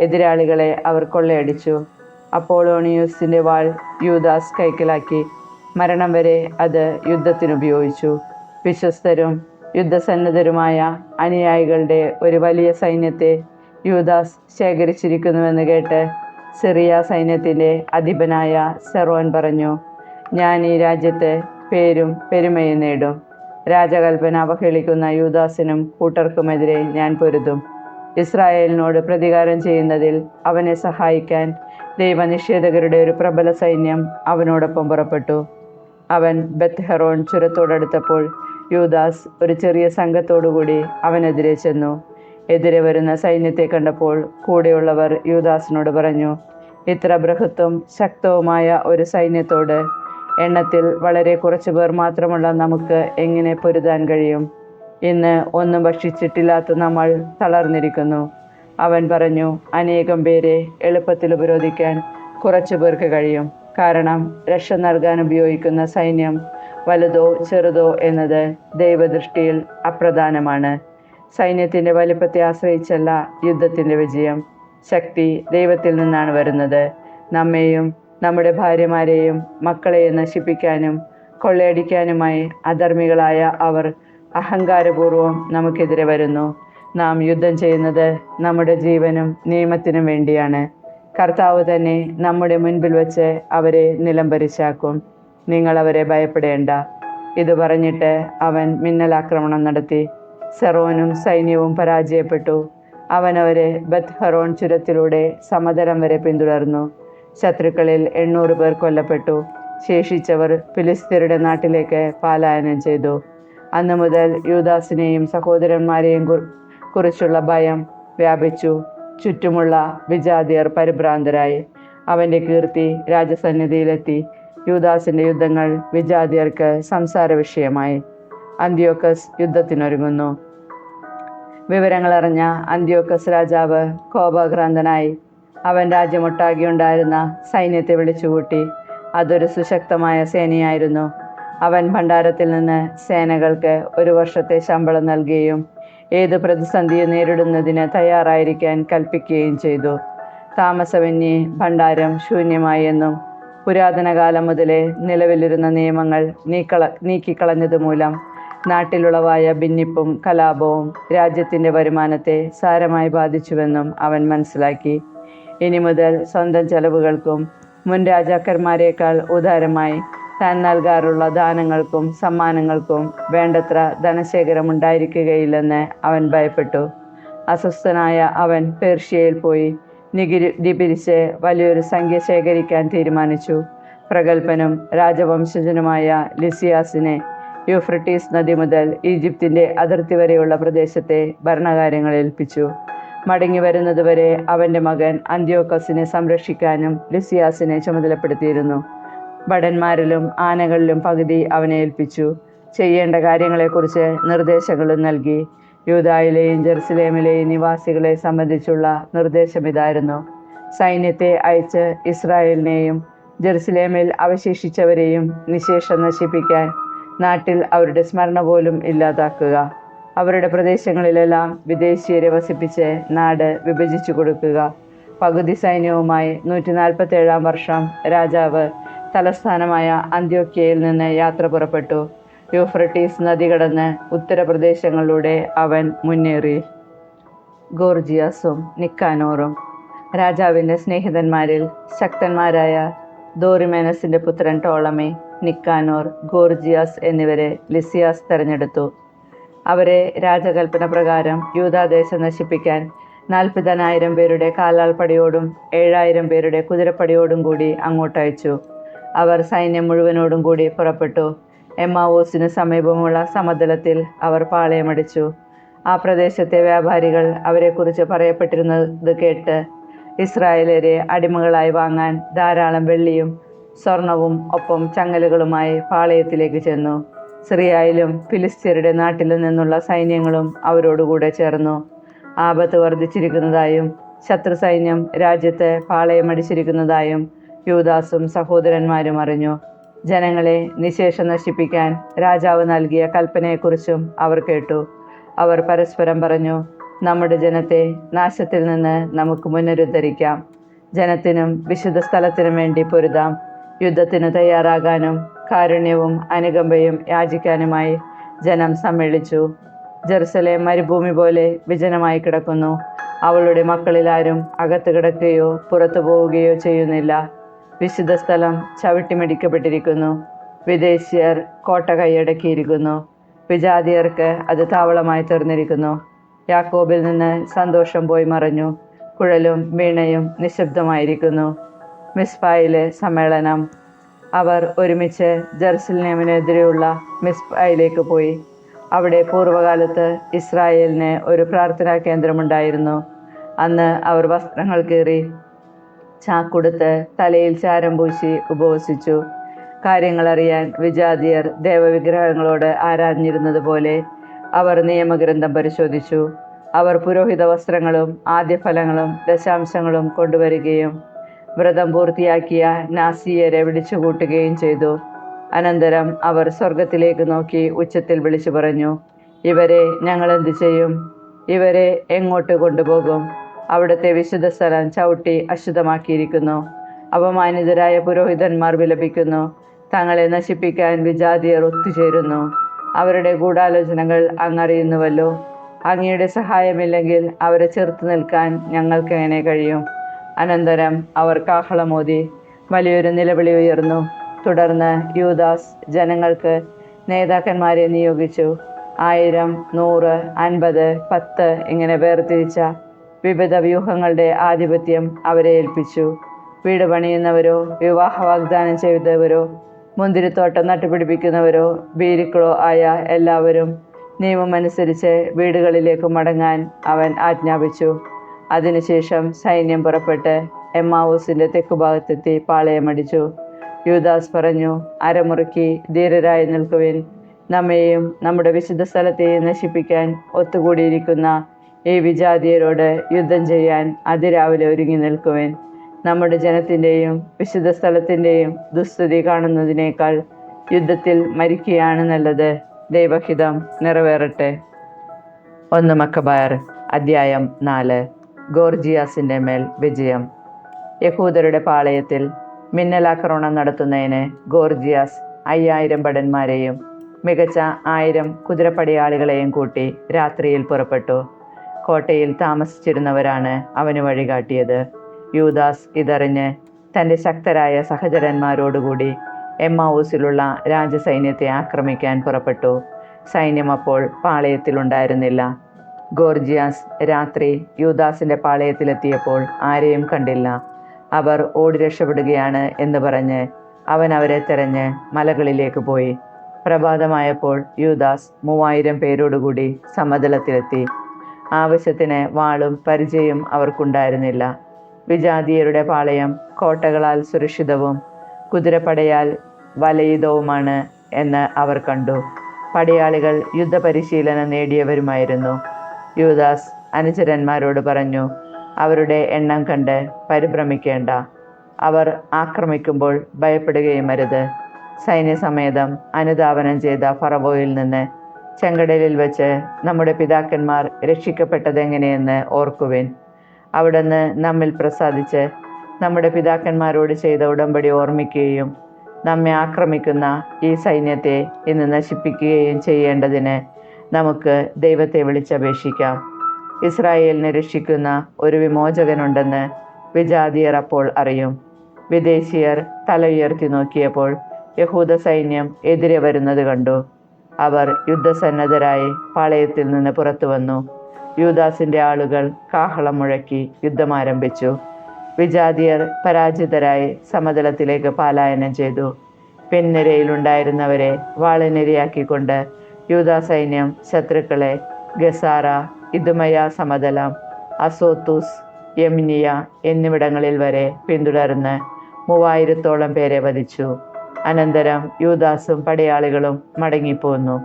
എതിരാളികളെ അവർ കൊള്ളയടിച്ചു. അപ്പോളോണിയൂസിൻ്റെ വാൾ യൂദാസ് കൈക്കലാക്കി. മരണം വരെ അത് യുദ്ധത്തിനുപയോഗിച്ചു. വിശ്വസ്തരും യുദ്ധസന്നദ്ധരുമായ അനുയായികളുടെ ഒരു വലിയ സൈന്യത്തെ യൂദാസ് ശേഖരിച്ചിരിക്കുന്നുവെന്ന് കേട്ട് സിറിയ സൈന്യത്തിൻ്റെ അധിപനായ സെറോൻ പറഞ്ഞു, ഞാൻ ഈ രാജ്യത്ത് പേരും പെരുമയും നേടും. രാജകൽപ്പന അവഹേളിക്കുന്ന യൂദാസിനും കൂട്ടർക്കുമെതിരെ ഞാൻ പൊരുതും. ഇസ്രായേലിനോട് പ്രതികാരം ചെയ്യുന്നതിൽ അവനെ സഹായിക്കാൻ ദൈവനിഷേധകരുടെ ഒരു പ്രബല സൈന്യം അവനോടൊപ്പം പുറപ്പെട്ടു. അവൻ ബെത്ത്ഹെറോൻ ചുരത്തോടടുത്തപ്പോൾ യൂദാസ് ഒരു ചെറിയ സംഘത്തോടുകൂടി അവനെതിരെ ചെന്നു. എതിരെ വരുന്ന സൈന്യത്തെ കണ്ടപ്പോൾ കൂടെയുള്ളവർ യൂദാസിനോട് പറഞ്ഞു, ഇത്ര ബൃഹത്തും ശക്തവുമായ ഒരു സൈന്യത്തോട് എണ്ണത്തിൽ വളരെ കുറച്ചു പേർ മാത്രമുള്ള നമുക്ക് എങ്ങനെ പൊരുതാൻ കഴിയും? ഇന്ന് ഒന്നും ഭക്ഷിച്ചിട്ടില്ലാത്ത നമ്മൾ തളർന്നിരിക്കുന്നു. അവൻ പറഞ്ഞു, അനേകം പേരെ എളുപ്പത്തിൽ ഉപരോധിക്കാൻ കുറച്ചു പേർക്ക് കഴിയും. കാരണം രക്ഷ നൽകാൻ ഉപയോഗിക്കുന്ന സൈന്യം വലുതോ ചെറുതോ എന്നത് ദൈവദൃഷ്ടിയിൽ അപ്രധാനമാണ്. സൈന്യത്തിൻ്റെ വലിപ്പത്തെ ആശ്രയിച്ചല്ല യുദ്ധത്തിൻ്റെ വിജയം. ശക്തി ദൈവത്തിൽ നിന്നാണ് വരുന്നത്. നമ്മെയും നമ്മുടെ ഭാര്യമാരെയും മക്കളെയും നശിപ്പിക്കാനും കൊള്ളയടിക്കാനുമായി അധർമ്മികളായ അവർ അഹങ്കാരപൂർവ്വം നമുക്കെതിരെ വരുന്നു. നാം യുദ്ധം ചെയ്യുന്നത് നമ്മുടെ ജീവനും നിയമത്തിനും വേണ്ടിയാണ്. കർത്താവ് തന്നെ നമ്മുടെ മുൻപിൽ വച്ച് അവരെ നിലംപരിശാക്കും. നിങ്ങൾ അവരെ ഭയപ്പെടേണ്ട. ഇത് പറഞ്ഞിട്ട് അവൻ മിന്നലാക്രമണം നടത്തി. സെറോനും സൈന്യവും പരാജയപ്പെട്ടു. അവൻ അവരെ ബെത്ത്ഹെറോൻ ചുരത്തിലൂടെ സമതലം വരെ പിന്തുടർന്നു. ശത്രുക്കളിൽ 800 പേർ കൊല്ലപ്പെട്ടു. ശേഷിച്ചവർ ഫിലിസ്ത്യരുടെ നാട്ടിലേക്ക് പലായനം ചെയ്തു. അന്നു മുതൽ യൂദാസിനെയും സഹോദരന്മാരെയും കുറിച്ചുള്ള ഭയം വ്യാപിച്ചു. ചുറ്റുമുള്ള വിജാതിയർ പരിഭ്രാന്തരായി. അവൻ്റെ കീർത്തി രാജസന്നിധിയിലെത്തി. യൂദാസിൻ്റെ യുദ്ധങ്ങൾ വിജാതിയർക്ക് സംസാര വിഷയമായി. അന്ത്യോക്കസ് യുദ്ധത്തിനൊരുങ്ങുന്നു. വിവരങ്ങളറിഞ്ഞ അന്ത്യോക്കസ് രാജാവ് കോപാക്രാന്തനായി. അവൻ രാജ്യമൊട്ടാകെ ഉണ്ടായിരുന്ന സൈന്യത്തെ വിളിച്ചുകൂട്ടി. അതൊരു സുശക്തമായ സേനയായിരുന്നു. അവൻ ഭണ്ഡാരത്തിൽ നിന്ന് സേനകൾക്ക് 1 വർഷത്തെ ശമ്പളം നൽകുകയും ഏത് പ്രതിസന്ധിയെ നേരിടുന്നതിന് തയ്യാറായിരിക്കാൻ കൽപ്പിക്കുകയും ചെയ്തു. താമസമന്യേ ഭണ്ഡാരം ശൂന്യമായി എന്നും പുരാതന കാലം മുതലേ നിലവിലിരുന്ന നിയമങ്ങൾ നീക്കിക്കളഞ്ഞതുമൂലം നാട്ടിലുളവായ ഭിന്നിപ്പും കലാപവും രാജ്യത്തിൻ്റെ വരുമാനത്തെ സാരമായി ബാധിച്ചുവെന്നും അവൻ മനസ്സിലാക്കി. ഇനി മുതൽ സ്വന്തം ചെലവുകൾക്കും മുൻ രാജാക്കന്മാരെക്കാൾ ഉദാരമായി താൻ നൽകാറുള്ള ദാനങ്ങൾക്കും സമ്മാനങ്ങൾക്കും വേണ്ടത്ര ധനശേഖരം ഉണ്ടായിരിക്കുകയില്ലെന്ന് അവൻ ഭയപ്പെട്ടു. അസ്വസ്ഥനായ അവൻ പേർഷ്യയിൽ പോയി നികുതി പിരിച്ച് വലിയൊരു സംഖ്യ ശേഖരിക്കാൻ തീരുമാനിച്ചു. പ്രഗത്ഭനും രാജവംശജനുമായ ലിസിയാസിനെ യൂഫ്രട്ടീസ് നദി മുതൽ ഈജിപ്തിൻ്റെ അതിർത്തി വരെയുള്ള പ്രദേശത്തെ ഭരണകാര്യങ്ങൾ ഏൽപ്പിച്ചു. മടങ്ങി വരുന്നതുവരെ അവൻ്റെ മകൻ അന്ത്യോക്കസിനെ സംരക്ഷിക്കാനും ലിസിയാസിനെ ചുമതലപ്പെടുത്തിയിരുന്നു. ഭടന്മാരിലും ആനകളിലും പകുതി അവനെ ഏൽപ്പിച്ചു. ചെയ്യേണ്ട കാര്യങ്ങളെക്കുറിച്ച് നിർദ്ദേശങ്ങളും നൽകി. യൂദായിലെയും ജെറുസലേമിലെയും നിവാസികളെ സംബന്ധിച്ചുള്ള നിർദ്ദേശം ഇതായിരുന്നു: സൈന്യത്തെ അയച്ച് ഇസ്രായേലിനെയും ജെറുസലേമിൽ അവശേഷിച്ചവരെയും നിശേഷം നശിപ്പിക്കാൻ, നാട്ടിൽ അവരുടെ സ്മരണ പോലും ഇല്ലാതാക്കുക. അവരുടെ പ്രദേശങ്ങളിലെല്ലാം വിദേശീയരെ വസിപ്പിച്ച് നാട് വിഭജിച്ചു കൊടുക്കുക. പകുതി സൈന്യവുമായി 147 വർഷം രാജാവ് തലസ്ഥാനമായ അന്ത്യോക്യയിൽ നിന്ന് യാത്ര പുറപ്പെട്ടു. യൂഫ്രട്ടീസ് നദി കടന്ന് ഉത്തരപ്രദേശങ്ങളിലൂടെ അവൻ മുന്നേറി. ഗോർജിയാസും നിക്കാനോറും രാജാവിൻ്റെ സ്നേഹിതന്മാരിൽ ശക്തന്മാരായ ദോറിമേനസിൻ്റെ പുത്രൻ ടോളമി, നിക്കാനോർ, ഗോർജിയാസ് എന്നിവരെ ലിസിയാസ് തെരഞ്ഞെടുത്തു. അവരെ രാജകൽപ്പന പ്രകാരം യൂദാദേശം നശിപ്പിക്കാൻ 40,000 പേരുടെ കാലാൾപ്പടയോടും 7,000 പേരുടെ കുതിരപ്പടയോടും കൂടി അങ്ങോട്ടയച്ചു. അവർ സൈന്യം മുഴുവനോടും കൂടി പുറപ്പെട്ടു. എമ്മാവോസിനു സമീപമുള്ള സമതലത്തിൽ അവർ പാളയമടിച്ചു. ആ പ്രദേശത്തെ വ്യാപാരികൾ അവരെക്കുറിച്ച് പറയപ്പെട്ടിരുന്നത് കേട്ട് ഇസ്രായേലരെ അടിമകളായി വാങ്ങാൻ ധാരാളം വെള്ളിയും സ്വർണവും ഒപ്പം ചങ്ങലുകളുമായി പാളയത്തിലേക്ക് ചെന്നു. സിറിയയിലും ഫിലിസ്ത്യരുടെ നാട്ടിൽ നിന്നുള്ള സൈന്യങ്ങളും അവരോടുകൂടെ ചേർന്നു. ആപത്ത് വർദ്ധിച്ചിരിക്കുന്നതായും ശത്രു സൈന്യം രാജ്യത്ത് പാളയമടിച്ചിരിക്കുന്നതായും യൂദാസും സഹോദരന്മാരും അറിഞ്ഞു. ജനങ്ങളെ നിശേഷം നശിപ്പിക്കാൻ രാജാവ് നൽകിയ കൽപ്പനയെക്കുറിച്ചും അവർ കേട്ടു. അവർ പരസ്പരം പറഞ്ഞു, നമ്മുടെ ജനത്തെ നാശത്തിൽ നിന്ന് നമുക്ക് പുനരുദ്ധരിക്കാം. ജനത്തിനും വിശുദ്ധ സ്ഥലത്തിനും വേണ്ടി പൊരുതാം. യുദ്ധത്തിന് തയ്യാറാകാനും കാരുണ്യവും അനുകമ്പയും യാചിക്കാനുമായി ജനം സമ്മേളിച്ചു. ജെറുസലേം മരുഭൂമി പോലെ വിജനമായി കിടക്കുന്നു. അവളുടെ മക്കളിലാരും അകത്ത് കിടക്കുകയോ പുറത്തു പോവുകയോ ചെയ്യുന്നില്ല. വിശുദ്ധ സ്ഥലം ചവിട്ടിമെടിക്കപ്പെട്ടിരിക്കുന്നു. വിദേശീയർ കോട്ട കൈയടക്കിയിരിക്കുന്നു. വിജാതിയർക്ക് അത് താവളമായി തീർന്നിരിക്കുന്നു. യാക്കോബിൽ നിന്ന് സന്തോഷം പോയി മറഞ്ഞു. കുഴലും വീണയും നിശബ്ദമായിരിക്കുന്നു. മിസ്പായിലെ സമ്മേളനം. അവർ ഒരുമിച്ച് ജെറുസലേമിനെതിരെയുള്ള മിസ്പായിലേക്ക് പോയി. അവിടെ പൂർവ്വകാലത്ത് ഇസ്രായേലിന് ഒരു പ്രാർത്ഥനാ കേന്ദ്രമുണ്ടായിരുന്നു. അന്ന് അവർ വസ്ത്രങ്ങൾ കീറി ചാക്കുടുത്ത് തലയിൽ ചാരം പൂശി ഉപവസിച്ചു. കാര്യങ്ങളറിയാൻ വിജാതിയർ ദേവവിഗ്രഹങ്ങളോട് ആരാഞ്ഞിരുന്നത് പോലെ അവർ നിയമഗ്രന്ഥം പരിശോധിച്ചു. അവർ പുരോഹിത വസ്ത്രങ്ങളും ആദ്യഫലങ്ങളും ദശാംശങ്ങളും കൊണ്ടുവരികയും വ്രതം പൂർത്തിയാക്കിയ നാസീയരെ വിളിച്ചുകൂട്ടുകയും ചെയ്തു. അനന്തരം അവർ സ്വർഗത്തിലേക്ക് നോക്കി ഉച്ചത്തിൽ വിളിച്ചു പറഞ്ഞു, ഇവരെ ഞങ്ങൾ എന്തു ചെയ്യും? ഇവരെ എങ്ങോട്ട് കൊണ്ടുപോകും? അവിടുത്തെ വിശുദ്ധ സ്ഥലം ചവിട്ടി അശുദ്ധമാക്കിയിരിക്കുന്നു. അപമാനിതരായ പുരോഹിതന്മാർ വിലപിക്കുന്നു. തങ്ങളെ നശിപ്പിക്കാൻ വിജാതിയർ ഒത്തുചേരുന്നു. അവരുടെ ഗൂഢാലോചനകൾ അങ്ങറിയുന്നുവല്ലോ. അങ്ങയുടെ സഹായമില്ലെങ്കിൽ അവരെ ചെറുത്തു നിൽക്കാൻ ഞങ്ങൾക്ക് എങ്ങനെ കഴിയും? അനന്തരം അവർ കാഹളമോതി വലിയൊരു നിലവിളി ഉയർന്നു. തുടർന്ന് യൂദാസ് ജനങ്ങൾക്ക് നേതാക്കന്മാരെ നിയോഗിച്ചു. 1000, 100, 50, 10 ഇങ്ങനെ വേർതിരിച്ച വിവിധ വ്യൂഹങ്ങളുടെ ആധിപത്യം അവരെ ഏൽപ്പിച്ചു. വീട് പണിയുന്നവരോ വിവാഹ വാഗ്ദാനം ചെയ്തവരോ മുന്തിരിത്തോട്ടം നട്ടുപിടിപ്പിക്കുന്നവരോ ബീരുക്കളോ ആയ എല്ലാവരും നിയമമനുസരിച്ച് വീടുകളിലേക്ക് മടങ്ങാൻ അവൻ ആജ്ഞാപിച്ചു. അതിനുശേഷം സൈന്യം പുറപ്പെട്ട് എമ്മാവൂസിൻ്റെ തെക്കുഭാഗത്തെത്തി പാളയമടിച്ചു. യൂദാസ് പറഞ്ഞു, അരമുറുക്കി ധീരരായി നിൽക്കുവിൻ. നമ്മെയും നമ്മുടെ വിശുദ്ധ സ്ഥലത്തെയും നശിപ്പിക്കാൻ ഒത്തുകൂടിയിരിക്കുന്ന ഈ വിജാതിയരോട് യുദ്ധം ചെയ്യാൻ അതിരാവിലെ ഒരുങ്ങി നിൽക്കുവിൻ. നമ്മുടെ ജനത്തിൻ്റെയും വിശുദ്ധ സ്ഥലത്തിൻ്റെയും ദുസ്ഥിതി കാണുന്നതിനേക്കാൾ യുദ്ധത്തിൽ മരിക്കുകയാണ് നല്ലത്. ദൈവഹിതം നിറവേറട്ടെ. 1 മക്കബായർ അധ്യായം 4. ഗോർജിയാസിൻ്റെ മേൽ വിജയം. യഹൂദരുടെ പാളയത്തിൽ മിന്നലാക്രമണം നടത്തുന്നതിന് ഗോർജിയാസ് 5000 ഭടന്മാരെയും മികച്ച 1000 കുതിരപ്പടയാളികളെയും കൂട്ടി രാത്രിയിൽ പുറപ്പെട്ടു. കോട്ടയിൽ താമസിച്ചിരുന്നവരാണ് അവന് വഴികാട്ടിയത്. യൂദാസ് ഇതറിഞ്ഞ് തൻ്റെ ശക്തരായ സഹചരന്മാരോടുകൂടി എമ്മാവൂസിലുള്ള രാജസൈന്യത്തെ ആക്രമിക്കാൻ പുറപ്പെട്ടു. സൈന്യം അപ്പോൾ പാളയത്തിലുണ്ടായിരുന്നില്ല. ഗോർജിയാസ് രാത്രി യൂദാസിൻ്റെ പാളയത്തിലെത്തിയപ്പോൾ ആരെയും കണ്ടില്ല. അവർ ഓടി രക്ഷപ്പെടുകയാണ് എന്ന് പറഞ്ഞ് അവൻ അവരെ തെരഞ്ഞ് മലകളിലേക്ക് പോയി. പ്രഭാതമായപ്പോൾ യൂദാസ് 3000 പേരോടുകൂടി സമതലത്തിലെത്തി. ആവശ്യത്തിന് വാളും പരിചയും അവർക്കുണ്ടായിരുന്നില്ല. വിജാതിയരുടെ പാളയം കോട്ടകളാൽ സുരക്ഷിതവും കുതിരപ്പടയാൽ വലയിതവുമാണ് എന്ന് അവർ കണ്ടു. പടയാളികൾ യുദ്ധപരിശീലനം നേടിയവരുമായിരുന്നു. യൂദാസ് അനുചരന്മാരോട് പറഞ്ഞു, അവരുടെ എണ്ണം കണ്ട് പരിഭ്രമിക്കേണ്ട. അവർ ആക്രമിക്കുമ്പോൾ ഭയപ്പെടുകയും അരുത്. സൈന്യസമേതം അനുധാവനം ചെയ്ത ഫറവോയിൽ നിന്ന് ചെങ്കടലിൽ വെച്ച് നമ്മുടെ പിതാക്കന്മാർ രക്ഷിക്കപ്പെട്ടതെങ്ങനെയെന്ന് ഓർക്കുവിൻ. അവിടുന്ന് നമ്മിൽ പ്രസാദിച്ച് നമ്മുടെ പിതാക്കന്മാരോട് ചെയ്ത ഉടമ്പടി ഓർമ്മിക്കുകയും നമ്മെ ആക്രമിക്കുന്ന ഈ സൈന്യത്തെ ഇന്ന് നശിപ്പിക്കുകയും ചെയ്യേണ്ടതിന് നമുക്ക് ദൈവത്തെ വിളിച്ചപേക്ഷിക്കാം. ഇസ്രായേലിനെ രക്ഷിക്കുന്ന ഒരു വിമോചകനുണ്ടെന്ന് വിജാതിയർ അപ്പോൾ അറിയും. വിദേശീയർ തല ഉയർത്തി നോക്കിയപ്പോൾ യഹൂദ സൈന്യം എതിരെ വരുന്നത് കണ്ടു. അവർ യുദ്ധസന്നദ്ധരായി പാളയത്തിൽ നിന്ന് പുറത്തു വന്നു. യൂദാസിൻ്റെ ആളുകൾ കാഹളം മുഴക്കി യുദ്ധം ആരംഭിച്ചു. വിജാതിയർ പരാജിതരായി സമതലത്തിലേക്ക് പലായനം ചെയ്തു. പിൻനിരയിലുണ്ടായിരുന്നവരെ വാളിനിരയാക്കിക്കൊണ്ട് യൂദാ സൈന്യം ശത്രുക്കളെ ഗസാറ, ഇദുമയ സമതലം, അസോത്തൂസ്, യമിനിയ എന്നിവിടങ്ങളിൽ വരെ പിന്തുടർന്ന് 3000-ഓളം പേരെ വധിച്ചു. അനന്തരം യൂദാസും പടയാളികളും മടങ്ങിപ്പോന്നു.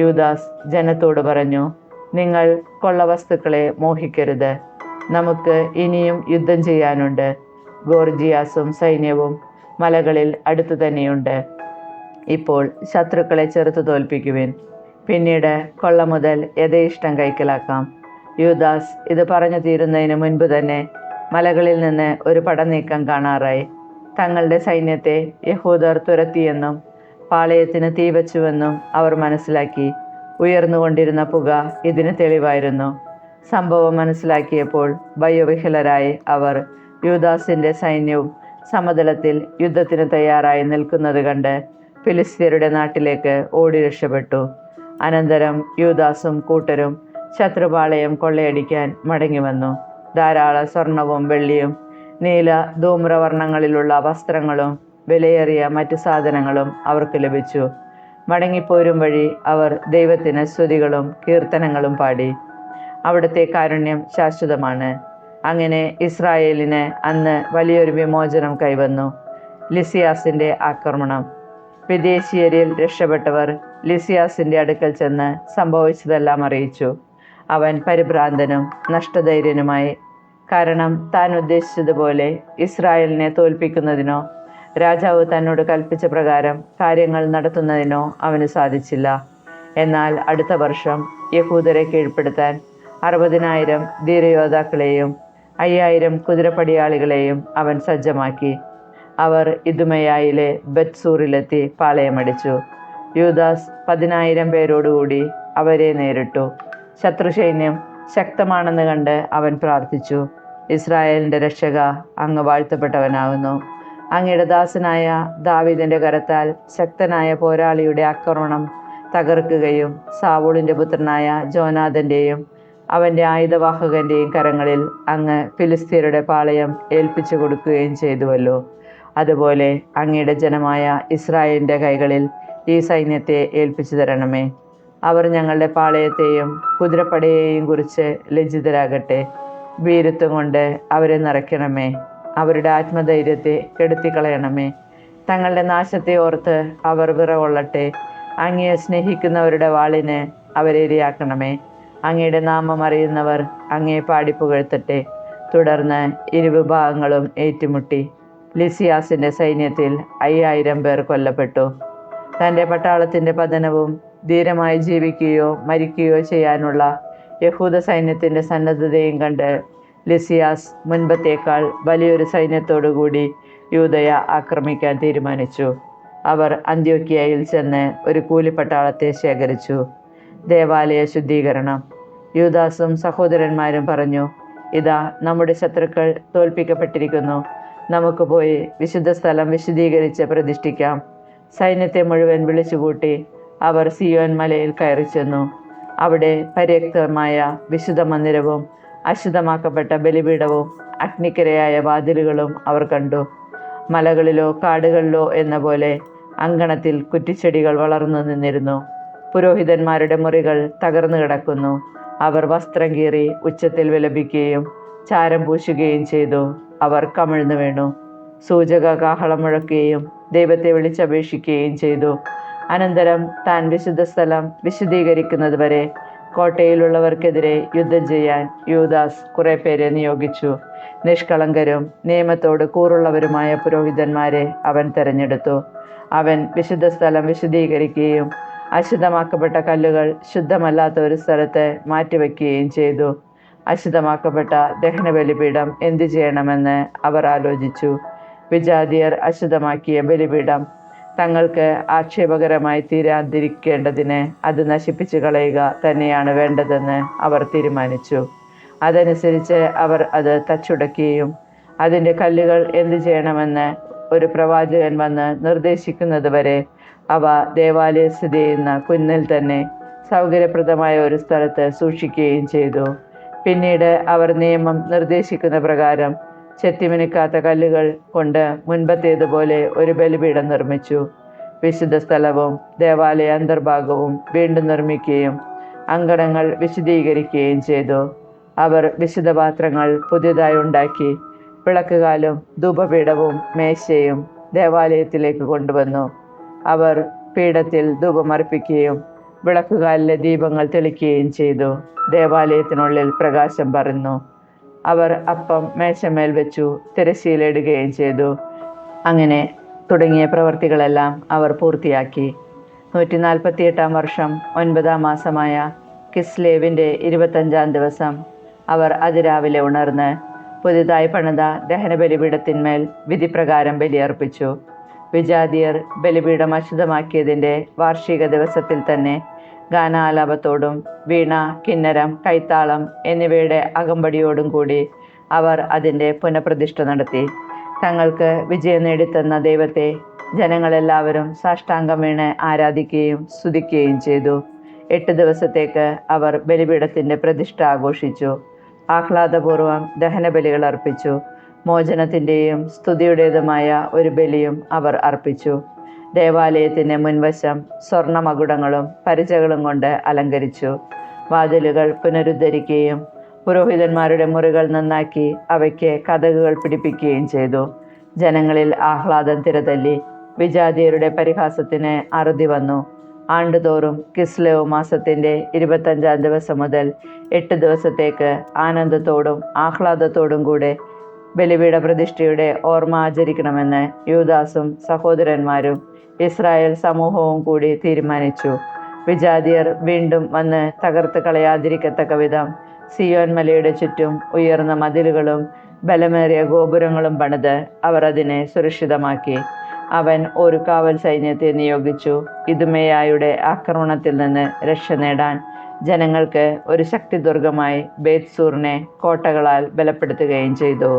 യൂദാസ് ജനത്തോട് പറഞ്ഞു, നിങ്ങൾ കൊള്ളവസ്തുക്കളെ മോഹിക്കരുത്. നമുക്ക് ഇനിയും യുദ്ധം ചെയ്യാനുണ്ട്. ഗോർജിയാസും സൈന്യവും മലകളിൽ അടുത്തു തന്നെയുണ്ട്. ഇപ്പോൾ ശത്രുക്കളെ ചെറുത്തു തോൽപ്പിക്കുവിൻ. പിന്നീട് കൊള്ള മുതൽ യഥേഷ്ടം കൈക്കലാക്കാം. യൂദാസ് ഇത് പറഞ്ഞു തീരുന്നതിന് മുൻപ് തന്നെ മലകളിൽ നിന്ന് ഒരു പടനീക്കം കാണാറായി. തങ്ങളുടെ സൈന്യത്തെ യഹൂദർ തുരത്തിയെന്നും പാളയത്തിന് തീവച്ചുവെന്നും അവർ മനസ്സിലാക്കി. ഉയർന്നുകൊണ്ടിരുന്ന പുക ഇതിന് തെളിവായിരുന്നു. സംഭവം മനസ്സിലാക്കിയപ്പോൾ ഭയവിഹ്വലരായി അവർ യൂദാസിന്റെ സൈന്യവും സമതലത്തിൽ യുദ്ധത്തിന് തയ്യാറായി നിൽക്കുന്നത് കണ്ട് ഫിലിസ്ത്യരുടെ നാട്ടിലേക്ക് ഓടി രക്ഷപ്പെട്ടു. അനന്തരം യൂദാസും കൂട്ടരും ശത്രുപാളയം കൊള്ളയടിക്കാൻ മടങ്ങിവന്നു. ധാരാളം സ്വർണവും വെള്ളിയും നീല ധൂമ്രവർണ്ണങ്ങളിലുള്ള വസ്ത്രങ്ങളും വിലയേറിയ മറ്റു സാധനങ്ങളും അവർക്ക് ലഭിച്ചു. മടങ്ങിപ്പോരും വഴി അവർ ദൈവത്തിന് സ്തുതികളും കീർത്തനങ്ങളും പാടി. അവിടുത്തെ കാരുണ്യം ശാശ്വതമാണ്. അങ്ങനെ ഇസ്രായേലിന് അന്ന് വലിയൊരു വിമോചനം കൈവന്നു. ലിസിയാസിന്റെ ആക്രമണം. വിദേശീയരിൽ രക്ഷപ്പെട്ടവർ ലിസിയാസിന്റെ അടുക്കൽ ചെന്ന് സംഭവിച്ചതെല്ലാം അറിയിച്ചു. അവൻ പരിഭ്രാന്തനും നഷ്ടധൈര്യനുമായി. കാരണം താൻ ഉദ്ദേശിച്ചതുപോലെ ഇസ്രായേലിനെ തോൽപ്പിക്കുന്നതിനോ രാജാവ് തന്നോട് കൽപ്പിച്ച പ്രകാരം കാര്യങ്ങൾ നടത്തുന്നതിനോ അവന് സാധിച്ചില്ല. എന്നാൽ അടുത്ത വർഷം യഹൂദരെ കീഴ്പ്പെടുത്താൻ 60,000 ധീരയോദ്ധാക്കളെയും 5,000 കുതിരപ്പടിയാളികളെയും അവൻ സജ്ജമാക്കി. അവർ ഇദുമയായിലെ ബത്സൂറിലെത്തി പാളയമടിച്ചു. യൂദാസ് 10,000 പേരോടുകൂടി അവരെ നേരിട്ടു. ശത്രുസൈന്യം ശക്തമാണെന്ന് കണ്ട് അവൻ പ്രാർത്ഥിച്ചു. ഇസ്രായേലിന്റെ രക്ഷക, അങ്ങ് വാഴ്ത്തപ്പെട്ടവനാകുന്നു. അങ്ങയുടെ ദാസനായ ദാവീദിന്റെ കരത്താൽ ശക്തനായ പോരാളിയുടെ ആക്രമണം തകർക്കുകയും സാവൂളിന്റെ പുത്രനായ ജോനാഥന്റെയും അവന്റെ ആയുധവാഹകന്റെയും കരങ്ങളിൽ അങ്ങ് ഫിലിസ്ത്യരുടെ പാളയം ഏൽപ്പിച്ചു കൊടുക്കുകയും ചെയ്തുവല്ലോ. അതുപോലെ അങ്ങയുടെ ജനമായ ഇസ്രായേലിന്റെ കൈകളിൽ ഈ സൈന്യത്തെ ഏൽപ്പിച്ചു തരണമേ. അവർ ഞങ്ങളുടെ പാളയത്തെയും കുതിരപ്പടയെയും കുറിച്ച് ലജ്ജിതരാകട്ടെ. വീരത്വം കൊണ്ട് അവരെ നിറയ്ക്കണമേ. അവരുടെ ആത്മധൈര്യത്തെ കെടുത്തിക്കളയണമേ. തങ്ങളുടെ നാശത്തെ ഓർത്ത് അവർ വിറകൊള്ളട്ടെ. അങ്ങയെ സ്നേഹിക്കുന്നവരുടെ വാളിന് അവരെ ഇരയാക്കണമേ. അങ്ങയുടെ നാമം അറിയുന്നവർ അങ്ങയെ പാടിപ്പുകഴ്ത്തട്ടെ. തുടർന്ന് ഇരുവിഭാഗങ്ങളും ഏറ്റുമുട്ടി. ലിസിയാസിന്റെ സൈന്യത്തിൽ 5,000 പേർ കൊല്ലപ്പെട്ടു. തൻ്റെ പട്ടാളത്തിന്റെ പതനവും ധീരമായി ജീവിക്കുകയോ മരിക്കുകയോ ചെയ്യാനുള്ള യഹൂദ സൈന്യത്തിന്റെ സന്നദ്ധതയും കണ്ട് ലിസിയാസ് മുൻപത്തേക്കാൾ വലിയൊരു സൈന്യത്തോടുകൂടി യൂദയ ആക്രമിക്കാൻ തീരുമാനിച്ചു. അവർ അന്ത്യോക്യയിൽ ചെന്ന് ഒരു കൂലിപ്പട്ടാളത്തെ ശേഖരിച്ചു. ദേവാലയ ശുദ്ധീകരണം. യൂദാസും സഹോദരന്മാരും പറഞ്ഞു, ഇതാ നമ്മുടെ ശത്രുക്കൾ തോൽപ്പിക്കപ്പെട്ടിരിക്കുന്നു. നമുക്ക് പോയി വിശുദ്ധ സ്ഥലം വിശദീകരിച്ച് പ്രതിഷ്ഠിക്കാം. സൈന്യത്തെ മുഴുവൻ വിളിച്ചുകൂട്ടി അവർ സിയോൻ മലയിൽ കയറി ചെന്നു. അവിടെ പര്യാപ്തമായ വിശുദ്ധ മന്ദിരവും അശുദ്ധമാക്കപ്പെട്ട ബലിപീഠവും അഗ്നിക്കരയായ വാതിലുകളും അവർ കണ്ടു. മലകളിലോ കാടുകളിലോ എന്ന പോലെ അങ്കണത്തിൽ കുറ്റിച്ചെടികൾ വളർന്നു നിന്നിരുന്നു. പുരോഹിതന്മാരുടെ മുറികൾ തകർന്നു കിടക്കുന്നു. അവർ വസ്ത്രം കീറി ഉച്ചത്തിൽ വിലപിക്കുകയും ചാരം പൂശുകയും ചെയ്തു. അവർ കമിഴ്ന്നു വീണു. സൂചക കാഹളം മുഴക്കുകയും ദൈവത്തെ വിളിച്ചപേക്ഷിക്കുകയും ചെയ്തു. അനന്തരം താൻ വിശുദ്ധ സ്ഥലം വിശദീകരിക്കുന്നത് വരെ കോട്ടയിലുള്ളവർക്കെതിരെ യുദ്ധം ചെയ്യാൻ യൂദാസ് കുറെ പേരെ നിയോഗിച്ചു. നിഷ്കളങ്കരും നിയമത്തോട് കൂറുള്ളവരുമായ പുരോഹിതന്മാരെ അവൻ തെരഞ്ഞെടുത്തു. അവൻ വിശുദ്ധ സ്ഥലം വിശദീകരിക്കുകയും അശുദ്ധമാക്കപ്പെട്ട കല്ലുകൾ ശുദ്ധമല്ലാത്ത ഒരു സ്ഥലത്ത് മാറ്റിവെക്കുകയും ചെയ്തു. അശുദ്ധമാക്കപ്പെട്ട ദഹനബലിപീഠം എന്തു ചെയ്യണമെന്ന് അവർ ആലോചിച്ചു. വിജാതിയർ അശുദ്ധമാക്കിയ ബലിപീഠം തങ്ങൾക്ക് ആക്ഷേപകരമായി തീരാതിരിക്കേണ്ടതിന് അത് നശിപ്പിച്ചു കളയുക തന്നെയാണ് വേണ്ടതെന്ന് അവർ തീരുമാനിച്ചു. അതനുസരിച്ച് അവർ അത് തച്ചുടക്കുകയും അതിൻ്റെ കല്ലുകൾ എന്തു ചെയ്യണമെന്ന് ഒരു പ്രവാചകൻ വന്ന് നിർദ്ദേശിക്കുന്നത് വരെ അവ ദേവാലയം സ്ഥിതി ചെയ്യുന്ന കുന്നിൽ തന്നെ സൗകര്യപ്രദമായ ഒരു സ്ഥലത്ത് സൂക്ഷിക്കുകയും ചെയ്തു. പിന്നീട് അവർ നിയമം നിർദ്ദേശിക്കുന്ന പ്രകാരം ചെത്തിമിനുക്കാത്ത കല്ലുകൾ കൊണ്ട് മുൻപത്തേതുപോലെ ഒരു ബലിപീഠം നിർമ്മിച്ചു. വിശുദ്ധ സ്ഥലവും ദേവാലയ അന്തർഭാഗവും വീണ്ടും നിർമ്മിക്കുകയും അങ്കണങ്ങൾ വിശദീകരിക്കുകയും ചെയ്തു. അവർ വിശുദ്ധ പാത്രങ്ങൾ പുതിയതായി ഉണ്ടാക്കി വിളക്കുകാലും ധൂപപീഠവും മേശയും ദേവാലയത്തിലേക്ക് കൊണ്ടുവന്നു. അവർ പീഠത്തിൽ ധൂപമർപ്പിക്കുകയും വിളക്കുകാലിലെ ദീപങ്ങൾ തെളിക്കുകയും ചെയ്തു. ദേവാലയത്തിനുള്ളിൽ പ്രകാശം പരന്നു. അവർ അപ്പം മേശമേൽ വെച്ചു, തിരശ്ശീലയിടുകയും ചെയ്തു. അങ്ങനെ തുടങ്ങിയ പ്രവൃത്തികളെല്ലാം അവർ പൂർത്തിയാക്കി. 148 വർഷം 9 മാസമായ കിസ്ലേവിൻ്റെ 25 ദിവസം അവർ അതിരാവിലെ ഉണർന്ന് പുതുതായി പണിത ദഹനബലിപീഠത്തിന്മേൽ വിധിപ്രകാരം ബലിയർപ്പിച്ചു. വിജാതിയർ ബലിപീഠം അശുദ്ധമാക്കിയതിൻ്റെ വാർഷിക ദിവസത്തിൽ തന്നെ ഗാനാലാപത്തോടും വീണ, കിന്നരം, കൈത്താളം എന്നിവയുടെ അകമ്പടിയോടും കൂടി അവർ അതിൻ്റെ പുനഃപ്രതിഷ്ഠ നടത്തി. തങ്ങൾക്ക് വിജയം നേടിത്തന്ന ദൈവത്തെ ജനങ്ങളെല്ലാവരും സാഷ്ടാംഗം വീണ് ആരാധിക്കുകയും സ്തുതിക്കുകയും ചെയ്തു. 8 ദിവസത്തേക്ക് അവർ ബലിപീഠത്തിൻ്റെ പ്രതിഷ്ഠ ആഘോഷിച്ചു. ആഹ്ലാദപൂർവ്വം ദഹനബലികൾ അർപ്പിച്ചു. മോചനത്തിൻ്റെയും സ്തുതിയുടേതുമായ ഒരു ബലിയും അവർ അർപ്പിച്ചു. ദേവാലയത്തിൻ്റെ മുൻവശം സ്വർണ്ണമകുടങ്ങളും പരിചകളും കൊണ്ട് അലങ്കരിച്ചു. വാതിലുകൾ പുനരുദ്ധരിക്കുകയും പുരോഹിതന്മാരുടെ മുറികൾ നന്നാക്കി അവയ്ക്ക് കതകുകൾ പിടിപ്പിക്കുകയും ചെയ്തു. ജനങ്ങളിൽ ആഹ്ലാദം തിരതല്ലി. വിജാതിയരുടെ പരിഹാസത്തിന് അറുതി വന്നു. ആണ്ടുതോറും കിസ്ലേവ് മാസത്തിൻ്റെ 25 ദിവസം മുതൽ 8 ദിവസത്തേക്ക് ആനന്ദത്തോടും ആഹ്ലാദത്തോടും കൂടെ ബലിപീഠ പ്രതിഷ്ഠയുടെ ഓർമ്മ ആചരിക്കണമെന്ന് യൂദാസും സഹോദരന്മാരും ഇസ്രായേൽ സമൂഹവും കൂടി തീരുമാനിച്ചു. വിജാതിയർ വീണ്ടും വന്ന് തകർത്ത് കളയാതിരിക്കത്തക്ക വിധം സിയോൻ മലയുടെ ചുറ്റും ഉയർന്ന മതിലുകളും ബലമേറിയ ഗോപുരങ്ങളും പണിത് അവർ അതിനെ സുരക്ഷിതമാക്കി. അവൻ ഒരു കാവൽ സൈന്യത്തെ നിയോഗിച്ചു. ഇദുമേയായുടെ ആക്രമണത്തിൽ നിന്ന് രക്ഷ നേടാൻ ജനങ്ങൾക്ക് ഒരു ശക്തിദുർഗമായി ബേത്സൂറിനെ കോട്ടകളാൽ ബലപ്പെടുത്തുകയും ചെയ്തു.